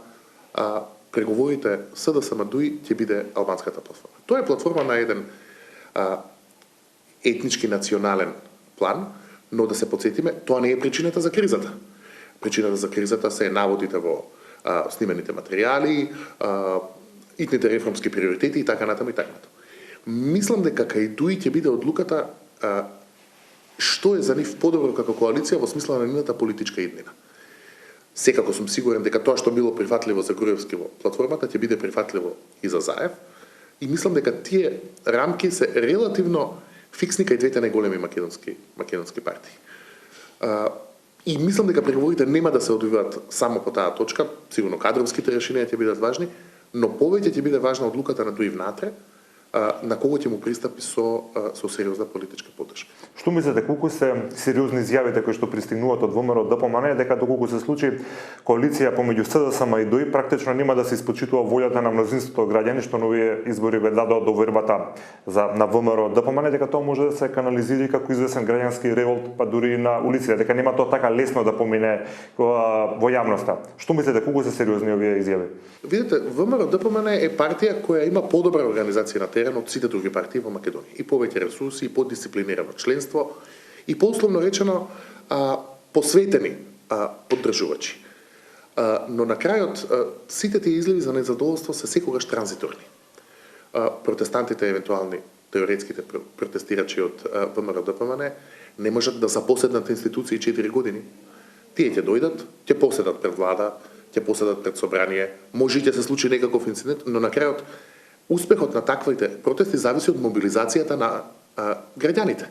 преговорите СДСМ ДУИ ќе биде албанската платформа. Тоа е платформа на еден етнички национален план, но да се потсетиме, тоа не е причината за кризата. Причината за кризата се наводите во снимените материјали, итните реформски приоритети и така натаму и така натаму. Мислам дека кај ДУИ ќе биде одлуката што е за нив подобро како коалиција во смисла на нивната политичка иднина. Секако сум сигурен дека тоа што било прифатливо за Груевски во платформата ќе биде прифатливо и за Заев и мислам дека тие рамки се релативно фиксни кај двете најголеми македонски партии. И мислам дека преговорите нема да се одвиваат само по таа точка, сигурно кадровските решенија ќе бидат важни, но повеќе ќе биде важна одлуката на ДУИ внатре, на кого ќе му пристапи со сериозна политичка поддршка. Што мислите, колку се сериозни изјавите кои што пристигнуваат од ВМРО ДПМН дека доколку се случи коалиција помеѓу СДСМ и ДУИ практично нема да се испочитува волјата на мнозинството граѓани што на овие избори бе дадоа довербата на ВМРО ДПМН, дека тоа може да се канализира како извесен граѓански револт, па дури и на улиците, дека нема тоа така лесно да помине во јавноста. Што мислите, колку се сериозни овие изјави? Видите, ВМРО ДПМН е партија која има подобра организација на терен од сите други партии во Македонија. И повеќе ресурси, и подисциплинирано членство, и пословно речено посветени поддржувачи. Но на крајот сите тие изливи за незадоволство се секогаш транзиторни. Протестантите, евентуални теоретските протестирачи од ВМРО ДПМН не можат да запоседнат институции 4 години. Тие ќе дојдат, ќе поседат пред влада, ќе поседат пред собрание, може и ќе се случи некаков инцидент, но на крајот успехот на таквите протести зависи од мобилизацијата на граѓаните.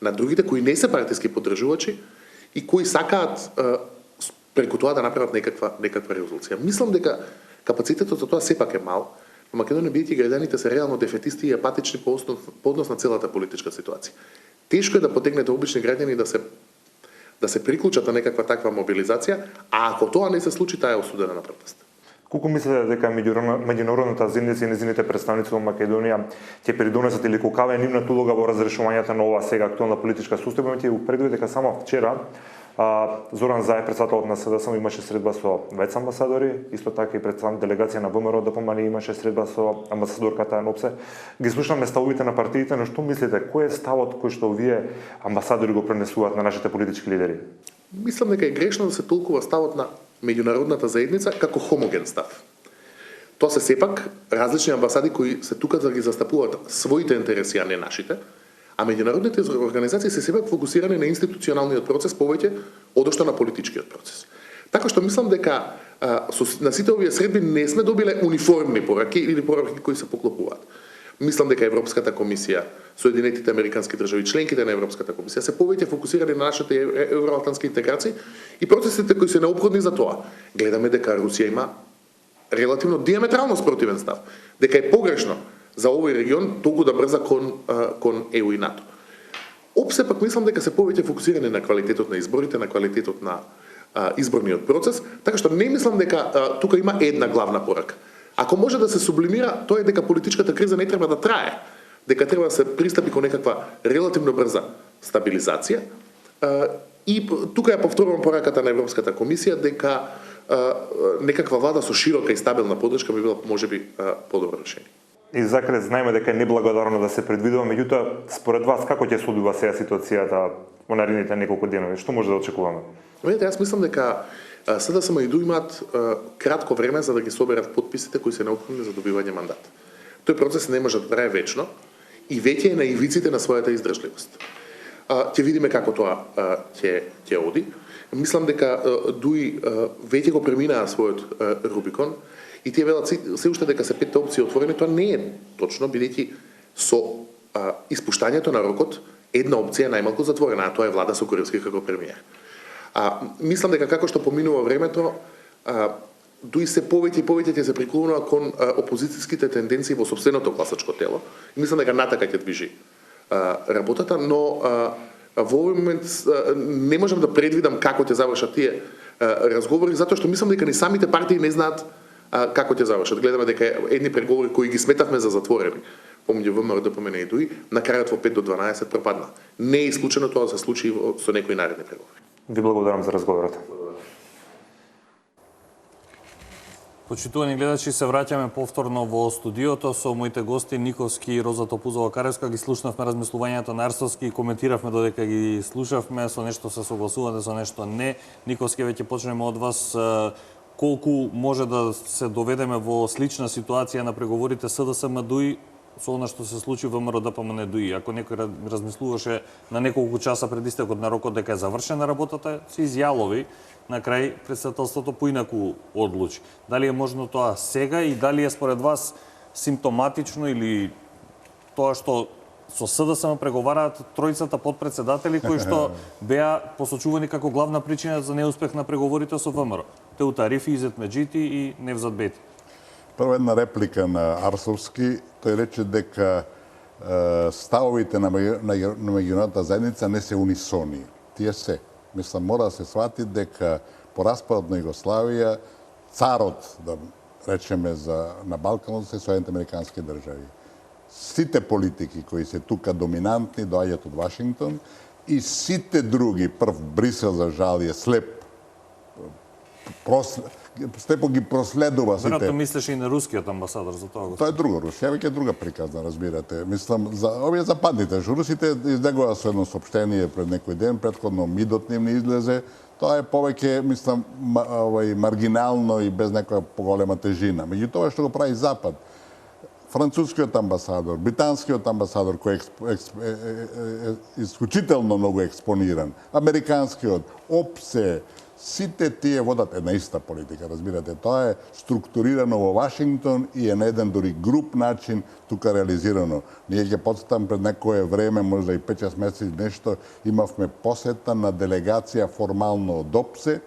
на другите кои не се партиски поддржувачи и кои сакаат преку тоа да направат некаква резолуција. Мислам дека капацитетот за тоа сепак е мал. Во Македонија бидејќи граѓаните се реално дефетисти и апатични по однос на целата политичка ситуација. Тешко е да потегнете обични граѓани да се приклучат на некаква таква мобилизација, а ако тоа не се случи, таа е осудена на пропаст. Колку мислите дека меѓународната заедница и нејзините представници во Македонија ќе придонесат или колкава е нивната улога во разрешувањето на оваа сега актуелна политичка состојба? Имате предвид дека само вчера Зоран Заев, председателот на СДСМ, имаше средба со двајца амбасадори, исто така и делегација на ВМРО ДПМН имаше средба со амбасадорката Нопсе. Ги слушнаме ставовите на партиите, но што мислите, кој е ставот кој што овие амбасадори го пренесуваат на нашите политички лидери? Мислам дека е грешно да се толкува ставот на меѓународната заедница како хомоген став. Тоа се сепак различни амбасади кои се тука да ги застапуваат своите интереси, а не нашите, а меѓународните организации се сепак фокусирани на институционалниот процес повеќе одошто на политичкиот процес. Така што мислам дека на сите овие средби не сме добиле униформни пораки или пораки кои се поклопуваат. Мислам дека Европската комисија, Соединетите американски држави, членките на Европската комисија се повеќе фокусирани на нашите евроатлантски интеграции и процесите кои се необходни за тоа. Гледаме дека Русија има релативно диаметрално спротивен став, дека е погрешно за овој регион толку да брза кон ЕУ и НАТО. Опсе пак мислам дека се повеќе фокусирани на квалитетот на изборите, на квалитетот на изборниот процес, така што не мислам дека тука има една главна порака. Ако може да се сублимира, тоа е дека политичката криза не треба да трае, дека треба да се пристапи кон некаква релативно брза стабилизација. И тука ја повторувам пораката на Европската комисија дека некаква влада со широка и стабилна поддршка би била можеби подобро решение. И за крај знаеме дека е неблагодарно да се предвидува, меѓутоа според вас како ќе се одвива сега ситуацијата во наредните неколку денови? Што може да очекуваме? Видете, јас мислам дека СДСМ и ДУ имаат кратко време за да ги соберат подписите кои се необходни за добивање мандат. Тој процес не може да трае вечно и веќе е на ивиците на својата издржливост. Ќе видиме како тоа ќе оди. Мислам дека ДУИ веќе го преминаа својот Рубикон и тие велат се уште дека се 5 опции отворени. Тоа не е точно, бидејќи со испуштањето на рокот една опција најмалку затворена, а тоа е влада со Куривски како премиер. Мислам дека како што поминува времето, ДУИ се повеќе и повеќе ќе се приклонува кон опозицијските тенденции во сопственото гласачко тело. И мислам дека натака ќе движи работата, но во овој момент не можам да предвидам како ќе завршат тие разговори, затоа што мислам дека ни самите партии не знаат како ќе завршат. Гледаме дека едни преговори кои ги сметавме за затворени, помеѓу ВМРО, ДПМН и ДУИ, на крајот во 5 до 12 пропадна. Не е исклучено тоа да се случи со некои наредни преговори. Ви благодарам за разговорот. Почитувани гледачи, се враќаме повторно во студиото со моите гости Никовски и Роза Топузова-Каревска. Ги слушнавме размислувањето на Арсовски и коментиравме додека ги слушавме, со нешто се согласувате, со нешто не. Никовски, веќе почнеме од вас. Колку може да се доведеме во слична ситуација на преговорите СДСМ ДУИ со она што се случи во ВМРО ДПМН ДУИ? Ако некој размислуваше на неколку часа пред истекот на рокот дека е завршена работата, се изјалови, на крај претседателството поинаку одлучи. Дали е можно тоа сега и дали е според вас симптоматично или тоа што со СДСМ преговараат тројцата подпредседатели кои што беа посочувани како главна причина за неуспех на преговорите со ВМРО? Теу Тарифи, Изет Меджити и Невзат Бети. Прва една реплика на Арсовски, тој рече дека ставовите на меѓународната заедница не се унисони. Тие се. Мислам, мора да се свати дека по распадот на Југославија царот, да речеме на Балканот, се Соединените американски држави. Сите политики кои се тука доминантни доаѓаат од Вашингтон и сите други, прв Брисел за жал е слеп, слепо ги проследува сите. Веројатно мислеше и на рускиот амбасадор за тоа. Тоа е друго, Русија веќе е друга приказна, разбирате. Мислам, за овие западните, што русите издегува со едно соопштение пред некој ден, претходно мидот ним не излезе, тоа е повеќе, мислам, маргинално и без некоја поголема тежина. Меѓутоа што го прави Запад, францускиот амбасадор, британскиот амбасадор кој е исклучително многу експониран, американскиот, ОПСЕ, сите тие водат една иста политика, разбирате. Тоа е структурирано во Вашингтон и е на еден дори груп начин тука реализирано. Ние ќе подсетам пред некое време, можда и 5-6 месеци нешто, имавме посета на делегација формално од ОПСЕ,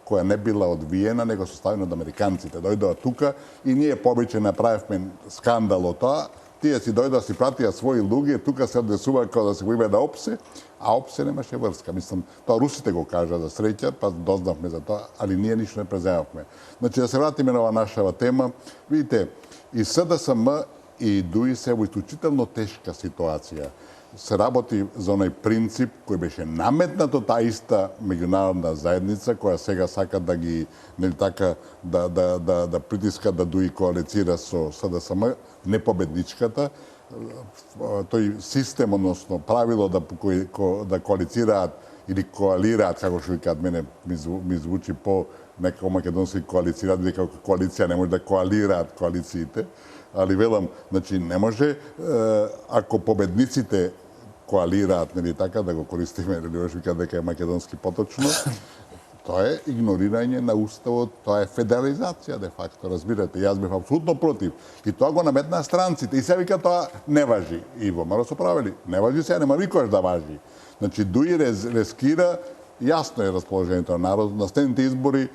која не била одвиена, него составена од американците. Дојдоа тука и ние повеќе направивме скандал од тоа. Тие си дојдоа, си пратија своји луѓе, тука се однесува како да се го име да ОПСЕ, а ОПСЕ немаше врска. Мислам, тоа русите го кажа за среќа, па дознавме за тоа, али ние ништо не преземавме. Значи, да се вратиме на ова нашава тема, видите, и СДСМ и ДУИ се во исклучително тешка ситуација. Се работи за оној принцип кој беше наметнат од таа иста меѓународна заедница, која сега сака да ги, нели така, да притиска да ДУИ коалицира со СДСМ, непобедничката, тој систем, односно правило да коалицираат или коалираат, како што викаат, мене ми звучи по некако македонски коалицираат, дека коалиција не може да коалираат коалициите, али велам, значи не може ако победниците коалираат, нели така, да го користиме, нели викаат дека е македонски поточно, тоа е игнорирање на уставот, тоа е федерализација де факто, разбирате. Јас бев апсолутно против. И тоа го наметна странците. И се вика тоа не важи. Иво Маро се правили. Не важи сега, нема викош да важи. Значи ДУИ рескира, јасно е расположението на народ. На следните избори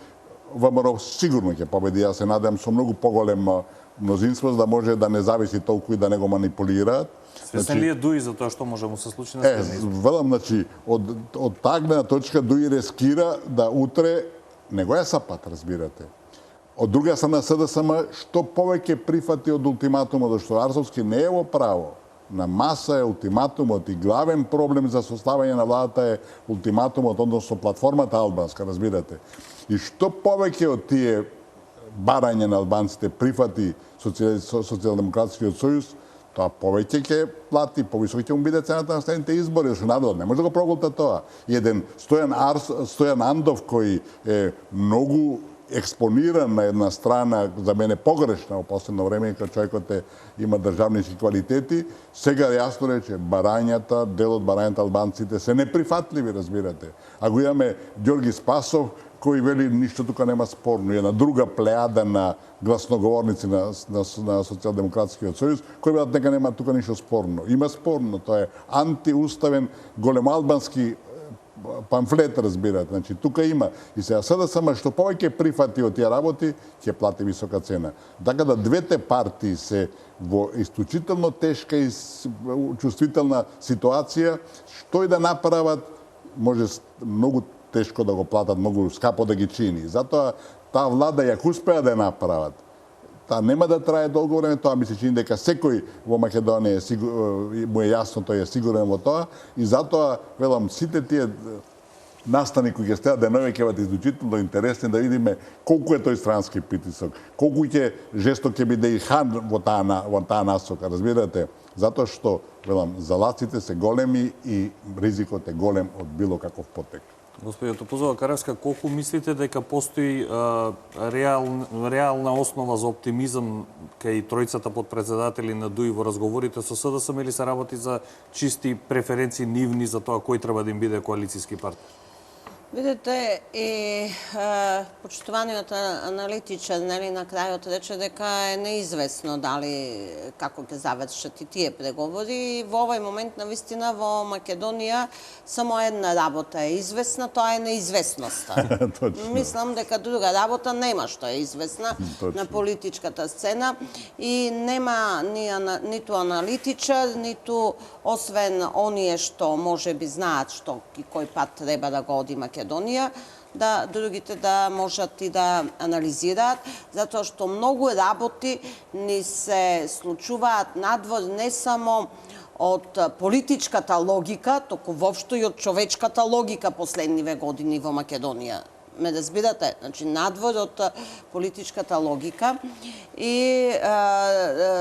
ВМРО сигурно ќе победи. Јас се надевам со многу поголемо мнозинство, за да може да не зависи толку и да не го манипулираат. Свесен ли е ДУИ за тоа што може да му се случи на следните избори? Велам, значи, од таа гледна точка ДУИ рескира да утре не го е сапат, разбирате. Од друга страна СДСМ што повеќе прифати од ултиматумот, што Арсовски не е во право. На маса е ултиматумот и главен проблем за составање на владата е ултиматумот, односно платформата албанска, разбирате. И што повеќе од тие барање на албанците прифати Социјалдемократскиот сојуз, тоа повеќе ќе плати, повисока ќе му биде цената на следните избори, зашто народот не може да го проголта тоа. И еден Стојан Андов, кој е многу експониран на една страна, за мене погрешна во последно време, кога човекот има државнички квалитети, сега јасно рече, дел од барањата албанците се неприфатливи, разбирате. А го имаме Ѓорги Спасов, кој вели ништо тука нема спорно. Една друга плејада на гласноговорници на Социјалдемократскиот сојуз, кој велат дека нема тука ништо спорно. Има спорно, тоа е антиуставен големоалбански памфлет, разбирате. Значи, тука има. И сега СДСМ што повеќе прифати од тие работи, ќе плати висока цена. Така да двете партии се во исклучително тешка и чувствителна ситуација, што и да направат, може многу тешко да го платат, многу скапо да ги чини. Затоа таа влада, ја успеа да ја направат, таа нема да трае долго време, тоа ми се чини дека секој во Македонија му е јасно, тој е сигурен во тоа, и затоа, велам, сите тие настани кои ќе стојат денови ќе бидат исклучително интересни да видиме колку е тој странски притисок, колку ќе жесток ќе биде и хан во таа насока, разбирате? Затоа што, велам, залаците се големи и ризикот е голем од било каков потек. Господиот Топузова Каревска, колку мислите дека постои реална основа за оптимизам кај тројцата подпредседатели на ДУИ во разговорите со СДСМ, или се работи за чисти преференции нивни за тоа кој треба да им биде коалицијски партнер? Видете, и почитуваниот аналитичар, нели, на крајот рече дека е неизвестно дали како ќе завршат и тие преговори. И во овој момент, навистина, во Македонија само една работа е известна, тоа е неизвестноста. Мислам дека друга работа нема што е известна на политичката сцена и нема ниту аналитичар, ниту освен оние што може би знаат што и кој пат треба да го оди Македонија, да другите да можат и да анализираат, затоа што многу работи ни се случуваат надвор не само од политичката логика, току воопшто и од човечката логика последниве години во Македонија. Ме разбирате? Значи, надвор од политичката логика и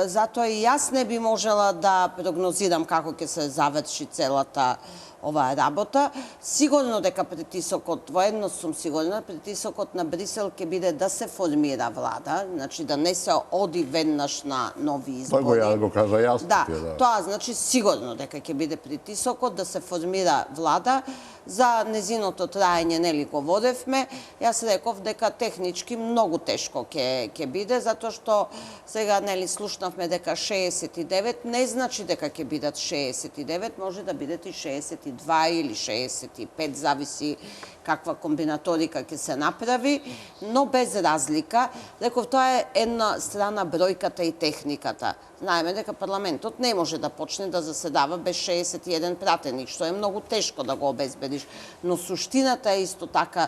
затоа и јас не би можела да прогнозирам како ќе се заврши целата оваа работа. Сигурно дека притисокот, воедно сум сигурна, притисокот на Брисел ќе биде да се формира влада, значи да не се оди веднаш на нови избори. Тоа го кажа јасно. Да, тоа значи сигурно дека ќе биде притисокот да се формира влада. За незиното траење нели го водевме. Јас реков дека технички многу тешко ќе биде, затоа што сега нели слушнавме дека 69 не значи дека ќе бидат 69, може да бидат и 62 или 65, зависи каква комбинаторика ќе се направи, но без разлика. Реков, тоа е една страна бројката и техниката. Знаеме дека парламентот не може да почне да заседава без 61 пратеник, што е многу тешко да го обезбедиш. Но суштината е исто така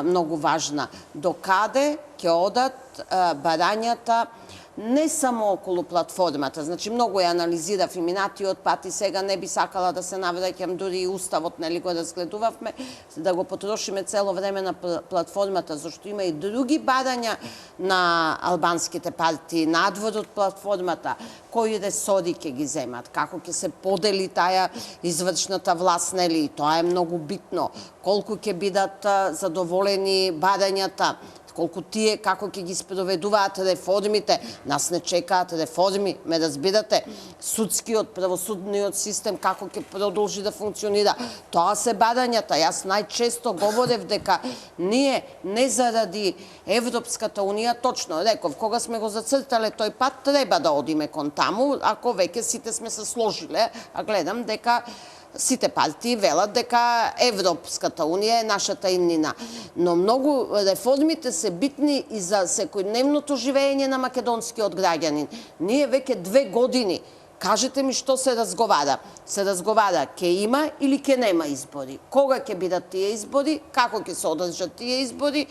многу важна. До каде ќе одат барањата не само околу платформата, значи многу ја анализирав и минатиот пат и сега не би сакала да се навраќам, дури и уставот нели го разгледувавме, да го потрошиме цело време на платформата, зашто има и други барања на албанските партии надвор од платформата, кои ресори ќе ги земат, како ќе се подели таа извршната власт, нели, тоа е многу битно, колку ќе бидат задоволени барањата, колку тие како ќе ги спроведуваат реформите. Нас не чекаат реформи, ме разбирате. Судскиот, правосудниот систем како ќе продолжи да функционира. Тоа се барањата. Јас најчесто говорев дека ние не заради Европската унија, точно реков, кога сме го зацртале тој пат, треба да одиме кон таму, ако веќе сите сме се сложиле, а гледам дека сите партии велат дека Европската унија е нашата иднина. Но многу реформите се битни и за секојдневното живење на македонскиот граѓанин. Ние веќе 2 години, кажете ми што се разговара. Се разговара ќе има или ќе нема избори. Кога ќе бидат тие избори, како ќе се одржат тие избори.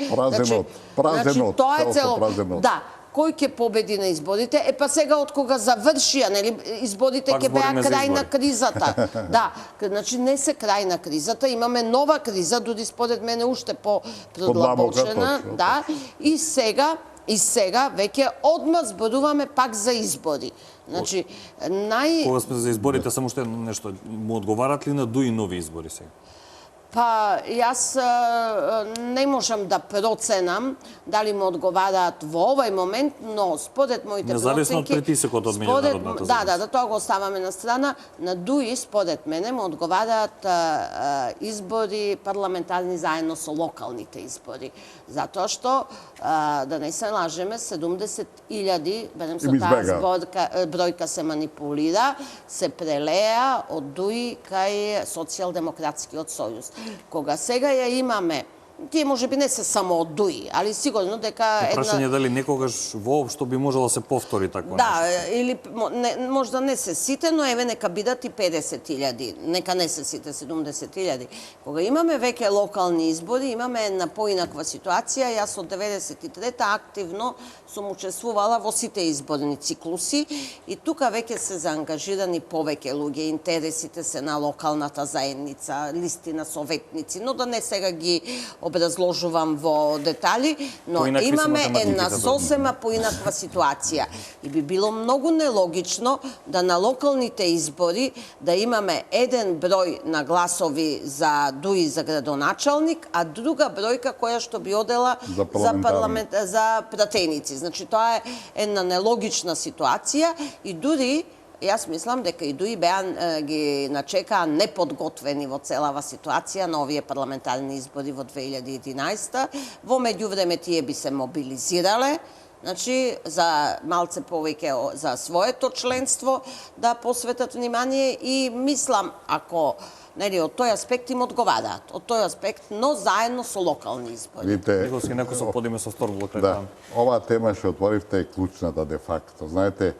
Празен тоа е цело. Да. Кој ќе победи на изборите? Па сега од кога завршија, нели, изборите ќе беа крај на кризата. Да, значи не се крај на кризата, имаме нова криза, дури според мене уште по-продлабочена, да. И сега веќе одма зборуваме пак за избори. Значи, Кога сме за изборите, само уште нешто, му одговарат ли на дуи нови избори сега? Па, јас не можам да проценам дали му одговараат во овој момент, но според моите проценки... Независно од притисокот од меѓународната заедница. Да, тоа го оставаме на страна. На ДУИ, според мене, му одговараат избори парламентарни заедно со локалните избори. Затоа што, да не се лажеме, 70.000, берем со таа бројка се манипулира, се прелеа од ДУИ кај Социјалдемократскиот сојуз. Кога сега ја имаме, тие можеби не се само од ДУИ, али сигурно дека Прашање дали некогаш воопшто би можело да се повтори такво нешто. Да, или можда не се сите, но еве нека бидат и 50.000, нека не се сите 70.000. Кога имаме веќе локални избори, имаме една поинаква ситуација. Јас од 93-та активно сум учествувала во сите изборни циклуси и тука веќе се заангажирани повеќе луѓе, интересите се на локалната заедница, листи на советници, но да не сега ги образложувам во детали, но имаме една сосема поинаква ситуација. И би било многу нелогично да на локалните избори да имаме еден број на гласови за ДУИ за градоначалник, а друга бројка која што би одела за пратеници. Значи, тоа е една нелогична ситуација и дури јас мислам дека и ДУИ ги начекаа неподготвени во целава ситуација на овие парламентарни избори во 2011. Во меѓувреме тие би се мобилизирале, значи за малце повеќе за своето членство да посветат внимание и мислам ако нели од тој аспект им одговараат, од тој аспект, но заедно со локални избори. Видите, некој со подиме со стор блок. Да, оваа тема што отворивте е клучната де факто. Знаете,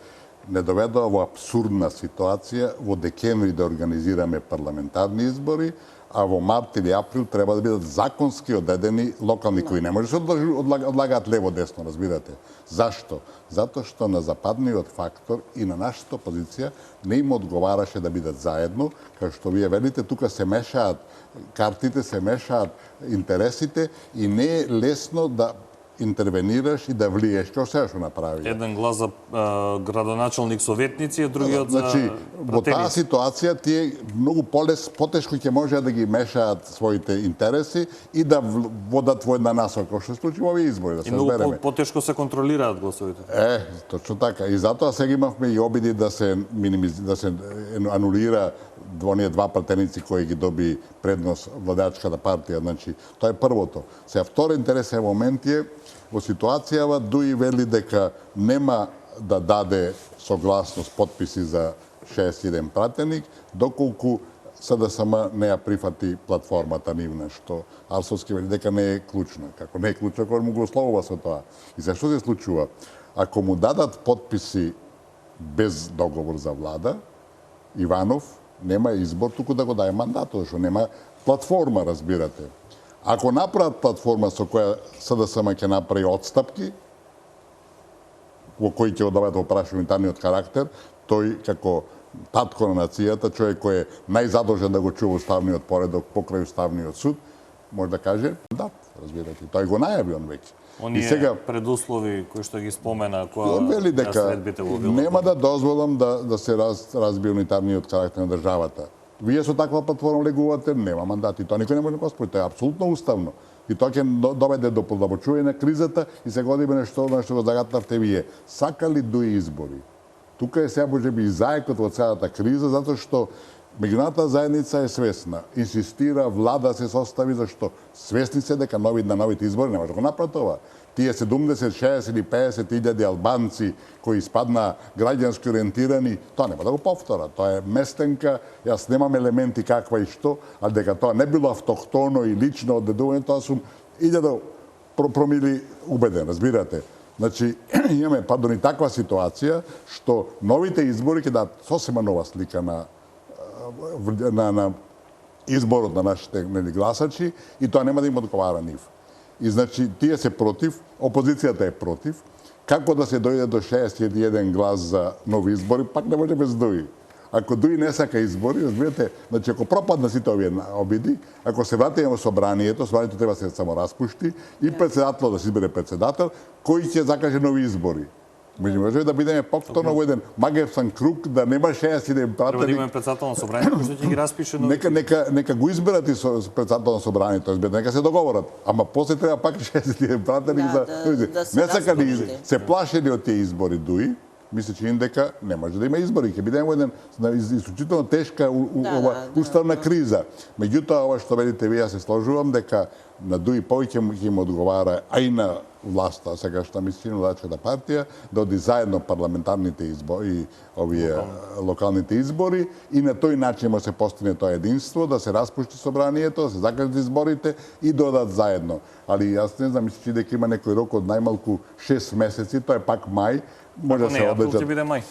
не доведува во абсурдна ситуација во декември да организираме парламентарни избори, а во март или април треба да бидат законски одредени локални кои не може да се одлагаат лево-десно, разбирате. Зашто? Затоа што на западниот фактор и на нашата позиција не им одговараше да бидат заедно, како што вие велите, тука се мешаат картите, се мешаат интересите и не е лесно да интервенираш и да влиеш, како се што направи. Еден глас за градоначалник советници, другиот Значи, за во таа пратеници. ситуација тие многу потешко ќе може да ги мешаат своите интереси и да водат во една насока, што се случи во овие избори, да И се многу разбереме. потешко се контролираат гласовите. Точно така. И затоа сега имавме и обиди да се да се анулира оние два пратеници кои ги доби предност владеачката партија. Значи, тоа е првото. Сега втори интересен момент е во ситуацијава Дуи вели дека нема да даде согласност подписи за 61 пратеник доколку СДСМ не ја прифати платформата нивна, што Арсовски вели дека не е клучна. Како не е клучна, кој му го условува со тоа. И зашто се случува? Ако му дадат подписи без договор за влада, Иванов нема избор туку да го даде мандатот, што нема платформа, разбирате. Ако направат платформа со која СДСМ ќе направи отстапки, во кои ќе одават во парламентарниот карактер, тој како татко на нацијата, човек кој е најзадолжен да го чува уставниот поредок покрај уставниот суд, може да каже да, разбирате. Тој го најави он веќе. Оние предуслови кои што ги спомена, Он вели која дека средбите во Вилот. нема да дозволам да се разбие унитарниот карактер на државата. Вие со таква платформа легувате, нема мандати. Тоа никој не може да го спори, тоа е апсолутно уставно. И тоа ќе доведе до подобрување на кризата и се годиме нешто на што го загатнавте вие. Сакали Дуи избори? Тука е сега можеби и заекот во целата криза, затоа што меѓународната заедница е свесна. Инсистира влада се состави зашто свесни се дека на новите избори не може да го направат ова. Тие 70, 60 или 50 илјади албанци кои испадна граѓански ориентирани, тоа нема да го повторат. Тоа е местенка, јас немам елементи каква и што, а дека тоа не било автохтоно и лично одедување, тоа сум 1000 промили убеден, разбирате. Значи, имаме и таква ситуација, што новите избори ќе дадат сосема нова слика на изборот на нашите гласачи и тоа нема да им одговара нив. И значи, тие се против, опозицијата е против. Како да се дојде до 61 глас за нови избори, пак не може без Дуи. Ако Дуи не сака избори, разбирате, значи ако пропадна сите овие обиди, ако се вратиме во собранието треба да се само распушти и председател да се избере председател, кој ќе закаже нови избори. Може да бидеме повторно во еден магевсан круг, да нема 61 пратеник. Треба да имаме председател на собранието кој ќе ги распише нови. Нека го изберат и со председател на собранието, нека се договорат. Ама после треба пак 61 пратеник за не сакали, се плашени од тие избори Дуи. Мисля, че индека не може да има избори. Ќе бидеме во една исклучително тешка уставна криза. Меѓутоа, ова што велите вие, се сложувам дека на Дуи повеќе ќе им одговара, а и на власта, сегашна мислено-лачката партија, да оди заедно парламентарните избори и овие локалните избори и на тој начин може се постигне тоа единство, да се распушти собранието, да се закажат изборите и додат заедно. Али јас не знам, мисля, дека има некој рок од најмалку 6 месеци, тоа е пак мај, може да се одлежат. Ако не, ќе биде мај.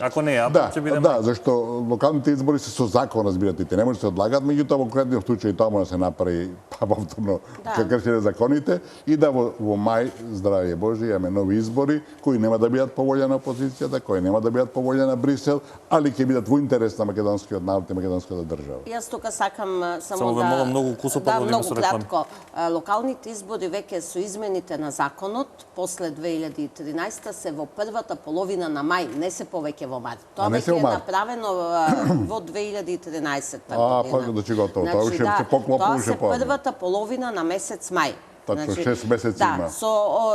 Ако не, ќе биде мај. Да, зашто локалните избори се со закон, разбирате, те не може да се одлагат, меѓутоа во конкретниот случај тоа може да се направи повторно кршење законите и да во мај, здравје Божие, имаме нови избори кои нема да бидат по волја на опозицијата, кои нема да бидат по волја на Брисел, али ќе бидат во интерес на македонскиот народ и македонската држава. Јас тука сакам само да многу многу кратко. Локалните избори веќе со измените на законот после 2013 се во првата половина на мај, не се повеќе во март. Тоа веќе е направено во 2013 година. Пак да готово. Тоа уште се поклопува уште Тоа се првата половина на месец мај. Точно 6 месеци има.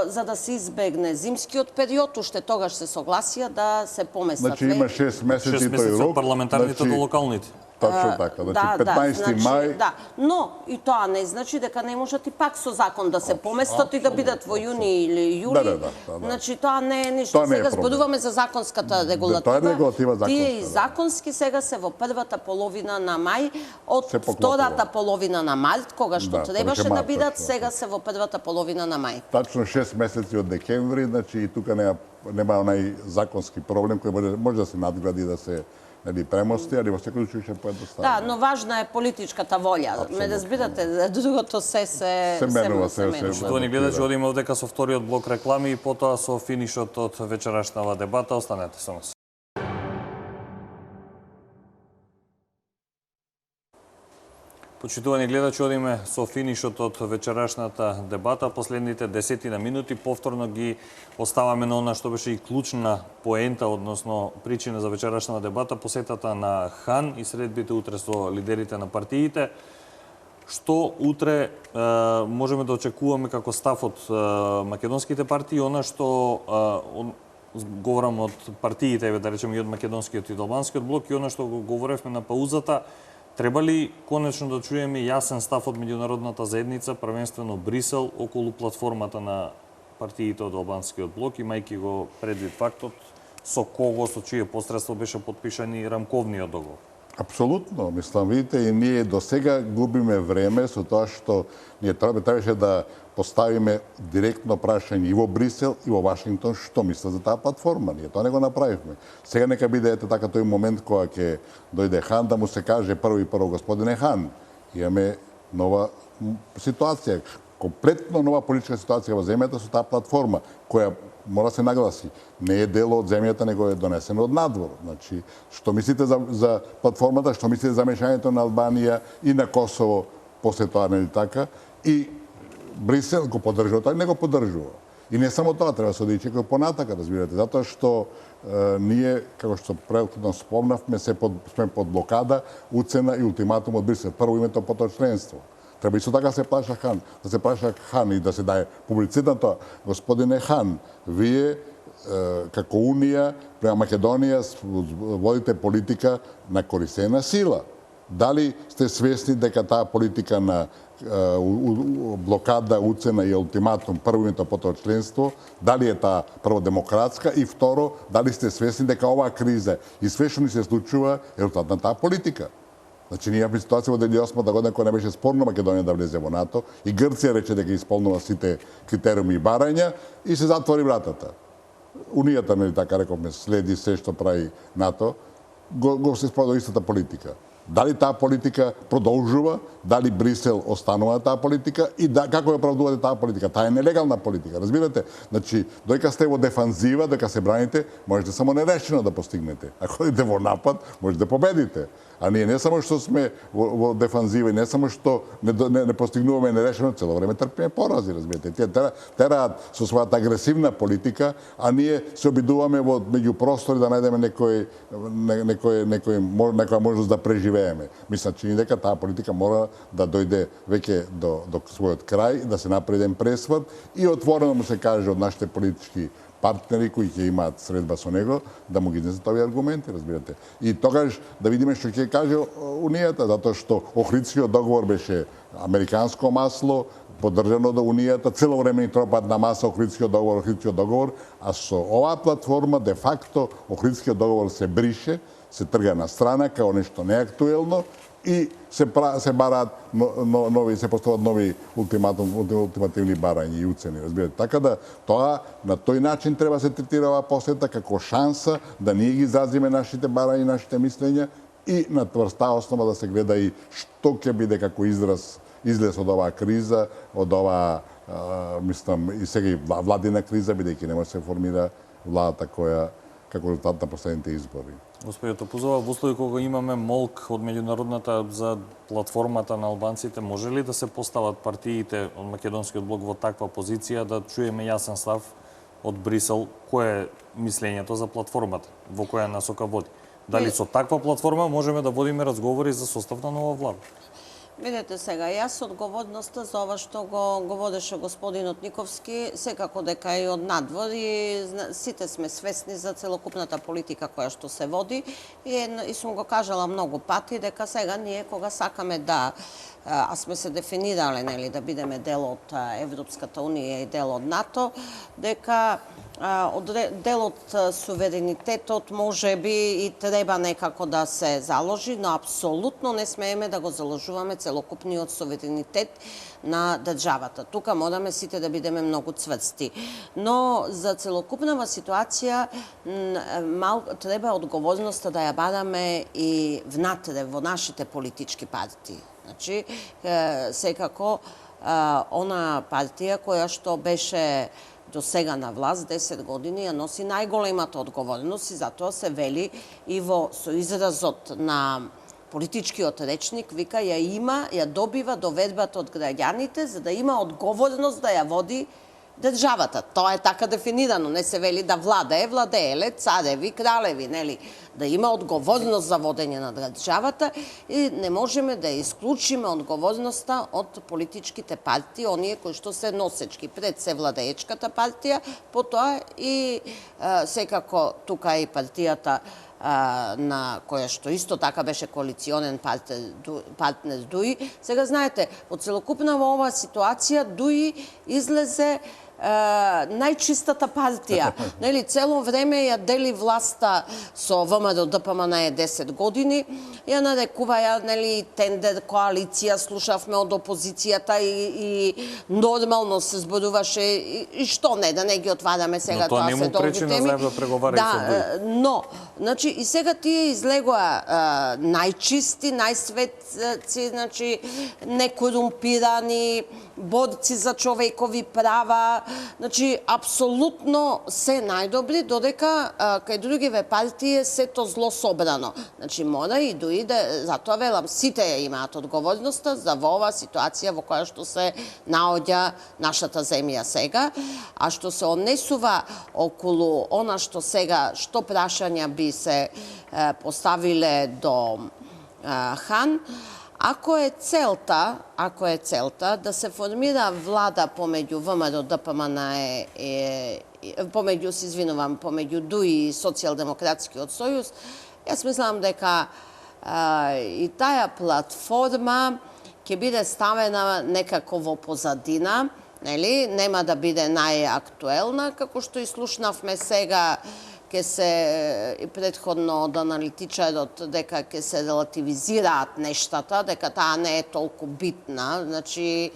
За да се избегне зимскиот период, уште тогаш се согласија да се поместат. Значи има 6 месеци тој рок. Парламентарните до локалните. Точно така, значи 15 мај. Да, но и тоа не значи дека не можат и пак со закон да се поместат и да бидат во јуни или јули. Значи тоа не е ништо. Сега зборуваме за законската регулатива. Тоа е регулатива законска. Тие и законски сега се во првата половина на мај, од втората половина на март, кога што требаше да бидат, сега се во првата половина на мај. Тачно 6 месеци од декември, значи и тука нема онај законски проблем кој може да се надгради, да се премости, али во секој случај ќе поедностави. Да, но важна е политичката волја. Ме разбирате, другото се менува. Почитувани гледачи, одиме одека со вториот блок реклами и потоа со финишот од вечерашнава дебата. Останете со нас. Почитувани гледачи, одиме со финишот од вечерашната дебата. Последните 10 минути повторно ги оставаме на она што беше и клучна поента, односно причина за вечерашната дебата, посетата на Хан и средбите утре со лидерите на партиите. Што утре можеме да очекуваме како став од македонските партии, она што говорам од партиите, да речеме и од македонскиот и од албанскиот блок, и она што го говоревме на паузата. Треба ли конечно да чуеме јасен став од меѓународната заедница, првенствено Брисел, околу платформата на партиите од албанскиот блок, имајќи го предвид фактот со кого, со чие посредство беше подпишан и рамковниот договор? Апсолутно, мислам, видите, и ние до сега губиме време со тоа што ние требаше да поставиме директно прашање и во Брисел и во Вашингтон што мислат за таа платформа. Ние тоа не го направивме. Сега нека биде така тој момент кога ќе дојде Хан да му се каже прво господине Хан, имаме нова ситуација, комплетно нова политичка ситуација во земјата со таа платформа која мора да се нагласи, не е дело од земјата, него е донесено од надвор. Значи, што мислите за платформата, што мислите за мешањето на Албанија и на Косово после тоа, нели така? И Брисел го поддржува, тоа не го поддржува. И не само тоа, треба да се оди понатака, разбирате, затоа што ние, како што претходно спомнавме, сме под блокада, уцена и ултиматум од Брисел. Прво името, потоа членство. Треба исто така се праша Хан, да се праша Хан и да се даде публицитет на тоа. Господине Хан, вие како Унија према Македонија водите политика на користена сила. Дали сте свесни дека таа политика на блокада, уцена и ултиматум, прво името, потоа членство, дали е таа прво демократска и второ, дали сте свесни дека оваа криза и све што ни се случува е резултат на таа политика? Значи, ние имаме ситуација во 2008 година која не беше спорно Македонија да влезе во НАТО и Грција рече дека исполнува сите критериуми и барања и се затвори вратата. Унијата, нели така рековме, следи се што прави НАТО, го се спода истата политика. Дали таа политика продолжува, дали Брисел останува таа политика и како ја оправдувате таа политика? Таа е нелегална политика, разбирате? Значи, доека сте во дефанзива, доека се браните, можете само нерешено да постигнете. Ако идете во напад, можете да победите. А ние не само што сме во дефанзива и не само што не постигнуваме нерешено, цело време трпиме порази, разбирате. Тие тераат со својата агресивна политика, а ние се обидуваме во меѓупростори да најдеме некоја можност да преживееме. Мислам, че дека таа политика мора да дојде веќе до својот крај, да се направи еден пресвод и отворено му се каже од нашите политички партнери кои ќе имаат средба со него, да му ги изнесат овие аргументи, разбирате. И тогаш да видиме што ќе каже Унијата, затоа што Охридскиот договор беше американско масло, поддржано до Унијата, цело време ни тропат на маса Охридскиот договор, а со оваа платформа, де факто, Охридскиот договор се брише, се трга на страна као нешто неактуелно и се бараат нови, се постават нови ултимативни барања и уцени, разбирате. Така да тоа на тој начин треба се третира оваа посета како шанса да ние ги изразиме нашите барања, нашите мислења и на тврста основа да се гледа и што ќе биде како излез од оваа криза, од оваа мислам и сега и владина криза, бидејќи не може да се формира владата која како резултат на последните избори. Господи Топузова, во услови кога имаме молк од меѓународната за платформата на албанците, може ли да се постават партиите од македонскиот блок во таква позиција да чуеме јасен став од Брисел кое е мислењето за платформата, во која насока води? Дали со таква платформа можеме да водиме разговори за состав на нова влада? Видете сега, јас одговорноста за ова што го водеше господинот Никовски, секако дека и од надвор и сите сме свесни за целокупната политика која што се води и сум го кажала многу пати дека сега ние кога сакаме да а сме се дефинирале нели да бидеме дел од Европската унија и дел од НАТО, дека дел од суверенитетот може би и треба некако да се заложи, но апсолутно не смееме да го заложуваме целокупниот суверенитет на државата. Тука мораме сите да бидеме многу цврсти. Но за целокупнава ситуација треба одговорноста да ја бараме и внатре во нашите политички партии. Значи, секако, она партија која што беше до сега на власт 10 години ја носи најголемата одговорност и затоа се вели и во соизразот на политичкиот речник вика ја добива доведбата од граѓаните за да има одговорност да ја води државата. Тоа е така дефинирано, не се вели да владее, владееле, цареви, кралеви, нели? Да има одговорност за водење на државата и не можеме да исклучиме одговорноста од политичките партии, оние кои што се носечки. Пред се владеечката партија, потоа и секако тука и партијата на која што исто така беше коалиционен партнер ДУИ. Сега знаете, од целокупна во оваа ситуација ДУИ излезе најчистата партија. Нели, цело време ја дели власта со ВМРО ДПМН 10 години, ја нарекуваја, нели, тендер, коалиција, слушавме од опозицијата и нормално се зборуваше и што не, да не ги отвараме сега, тоа се долги теми. Да преговарај со ДУИ. Но, значи, и сега тие излегоа најчисти, најсветци, значи, некорумпирани, борци за човекови права, значи, апсолутно се најдобри, додека кај другиве партии сето зло собрано. Значи, мора и ДУИ да, затоа велам, сите ја имаат одговорноста за во оваа ситуација во која што се наоѓа нашата земја сега, а што се однесува околу она што сега, што прашања би се поставиле до хан, ако е целта да се формира влада помеѓу ВМРО ДПМН помеѓу ДУИ и Социјалдемократскиот сојуз, јас мислам дека и таа платформа ќе биде ставена некако во позадина, нели, нема да биде најактуелна, како што и слушнавме сега ке се и предходно од аналитичарот дека ке се релативизираат нештата, дека таа не е толку битна, значи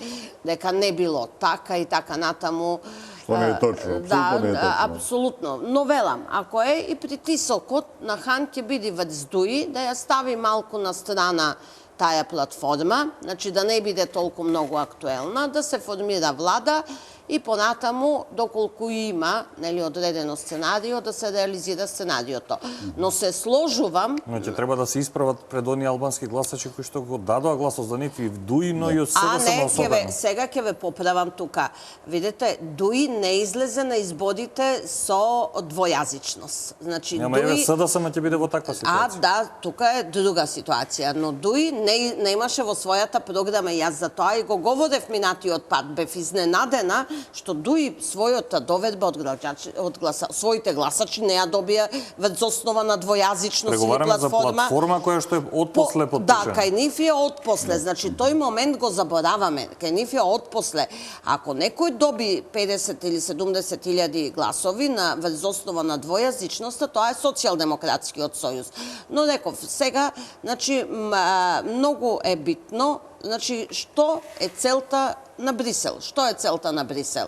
дека не било така и така натаму. Тоа не е точно, да, не е точно. апсолутно. Но велам, ако е и притисокот на хан ќе биде врз ДУИ да ја стави малку на страна таа платформа, значи да не биде толку многу актуелна, да се формира влада и понатаму, доколку има, нели, одредено сценарио, да се реализира сценариото. Но се сложувам... Значи, треба да се исправат пред оние албански гласачи кои што го дадоа гласот за нив и в ДУИ, но и од СДСМ особено. Сега ќе ве поправам тука. Видете, ДУИ не излезе на изборите со двојазичност. Значи, Ама еве СДСМ ќе биде во таква ситуација. Да, тука е друга ситуација, но ДУИ не имаше во својата програма, јас за тоа и го говорев минатиот пат, бев изненадена што ДУИ својата доведба од своите гласачи не ја добија врз основа на двојазичност или платформа. Преговараме за платформа која што е одпосле подпишана. Да, кај нив е одпосле. Значи, тој момент го забораваме. Кај нив е одпосле. Ако некој доби 50 или 70 илјади гласови врз основа на двојазичноста, тоа е Социјалдемократскиот сојуз. Но реков, сега, значи, многу е битно, значи, што е целта на Брисел? Што е целта на Брисел?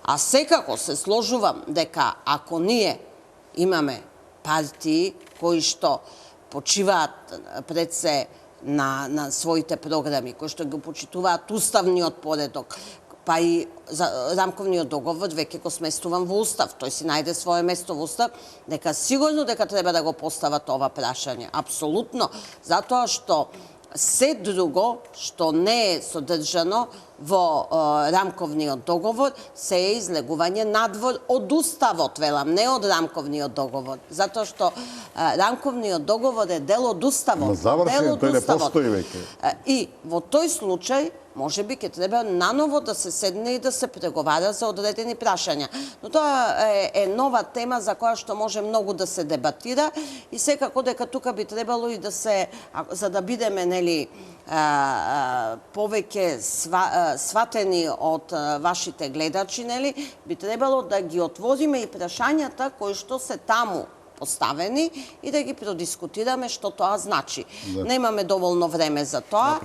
А секако се сложувам дека ако ние имаме партии кои што почиваат пред се на своите програми, кои што го почитуваат уставниот поредок, па и за рамковниот договор веќе го сместувам во устав, тој си најде свое место во устав, дека сигурно дека треба да го постават ова прашање. Апсолутно, затоа што се друго што не е содржано во рамковниот договор се е излегување надвор од уставот, велам, не од рамковниот договор. Затоа што рамковниот договор е дел од уставот. Завршен, тој не постои веќе. И во тој случај може би ќе треба наново да се седне и да се преговара за одредени прашања. Но тоа е нова тема за која што може многу да се дебатира и секако дека тука би требало и да се, за да бидеме, нели, повеќе сватени од вашите гледачи, нели, би требало да ги отвориме и прашањата кои што се таму поставени и да ги продискутираме што тоа значи. Немаме доволно време за тоа.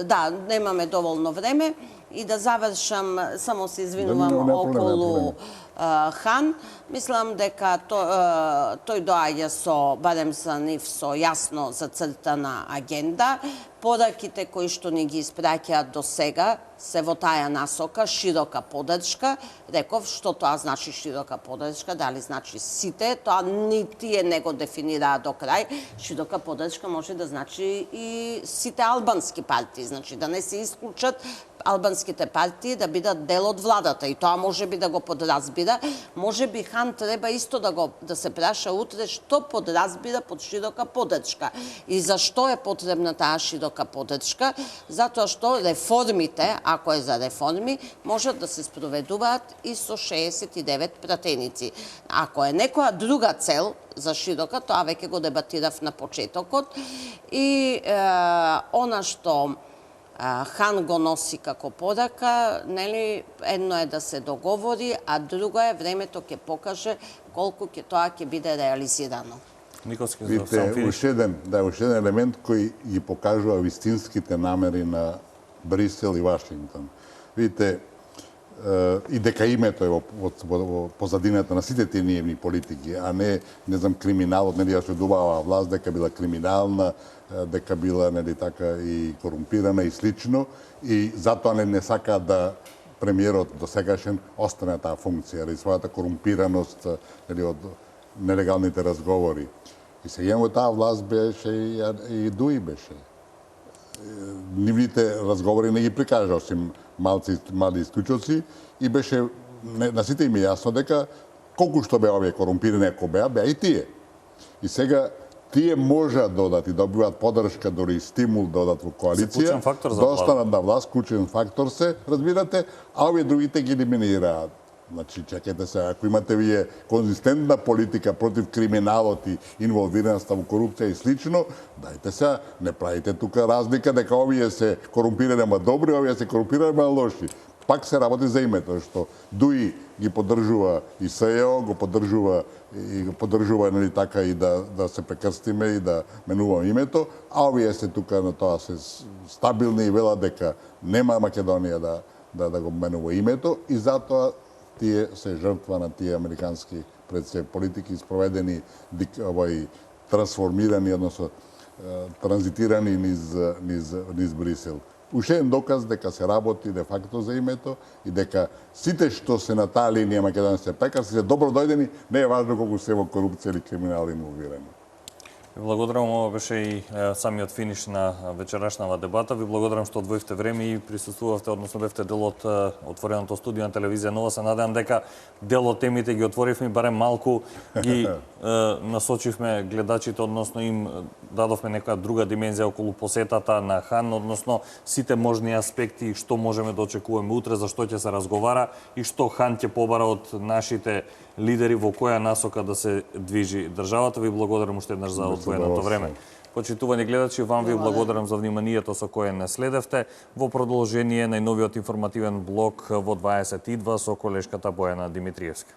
Да, немаме доволно време. И да завршам, само се Не извинувам, околу Хан, мислам дека тој доаѓа со, барем за нив, со јасно зацртана агенда. Пораките кои што ни ги испраќаат до сега се во таа насока, широка поддршка. Реков, што тоа значи широка поддршка, дали значи сите, тоа ни тие не го дефинираат до крај. Широка поддршка може да значи и сите албански партии, значи да не се исклучат албанските партии да бидат дел од владата, и тоа може би да го подразбира. Може би Хан треба исто да се праша утре што подразбира под широка поддршка и зашто е потребна таа широка поддршка, затоа што реформите, ако е за реформи, можат да се спроведуваат и со 69 пратеници. Ако е некоја друга цел за широка, тоа веќе го дебатирав на почетокот, и она што Хан го носи како порака, нели, едно е да се договори, а друго е времето ќе покаже колку тоа ќе биде реализирано. Николски, Видите, уште еден елемент кој ги покажува вистинските намери на Брисел и Вашингтон. Видите, и дека името е во позадината на сите тие нивни политики, а не знам, криминалот, нели, ја следувала власт, дека била криминална, дека била, нели, така, и корумпирана и слично, и затоа не сака да премиерот до сегашен остане таа функција, или својата корумпираност, нели, од нелегалните разговори. И сега во таа власт беше и Дуи беше. Нивните разговори не ги прикажа, осим мали исклучоци, и беше на сите им јасно дека колку што беа овие корумпирани, ако беа и тие. И сега тие можат да одат и добиваат поддршка, дори и стимул да одат во коалиција, да останат на власт, клучен фактор се, разбирате, а овие другите ги елиминираат. Значи, чекайте се, ако имате вие конзистентна политика против криминалот и инволвираност во корупција и слично, дајте се, не правите тука разлика дека овие се корумпирани ама добри, овие се корумпирани ама лоши. Пак се работи за името, што Дуи ги поддржува и СЕО, го поддржува, нели, така, и да се прекрстиме и да менуваме името, а овие се тука на тоа се стабилни и велат дека нема Македонија да го менува името, и затоа тие се жртва на тие американски политики спроведени, трансформирани, односно транзитирани низ Брисел. Уште еден доказ дека се работи де факто за името и дека сите што се на таа линија македонски пекарски се добро дојдени, не е важно колку се во корупција или криминал инволвирани. Ви благодарам, ова беше и самиот финиш на вечерашнава дебата. Ви благодарам што одвоивте време и присуствувавте, односно бевте дел од отвореното студио на телевизија Нова. Се надевам дека дел од темите ги отворивме, барем малку ги насочивме гледачите, односно им дадовме некоја друга димензија околу посетата на Хан, односно сите можни аспекти што можеме да очекуваме утре, за што ќе се разговара и што Хан ќе побара од нашите лидери, во која насока да се движи државата. Ви благодарам уште еднаш за одвоеното време. Почитувани гледачи, вам ви благодарам за вниманието со кое не следевте. Во продолжение најновиот информативен блок во 22 со колешката Бојана Димитриевска.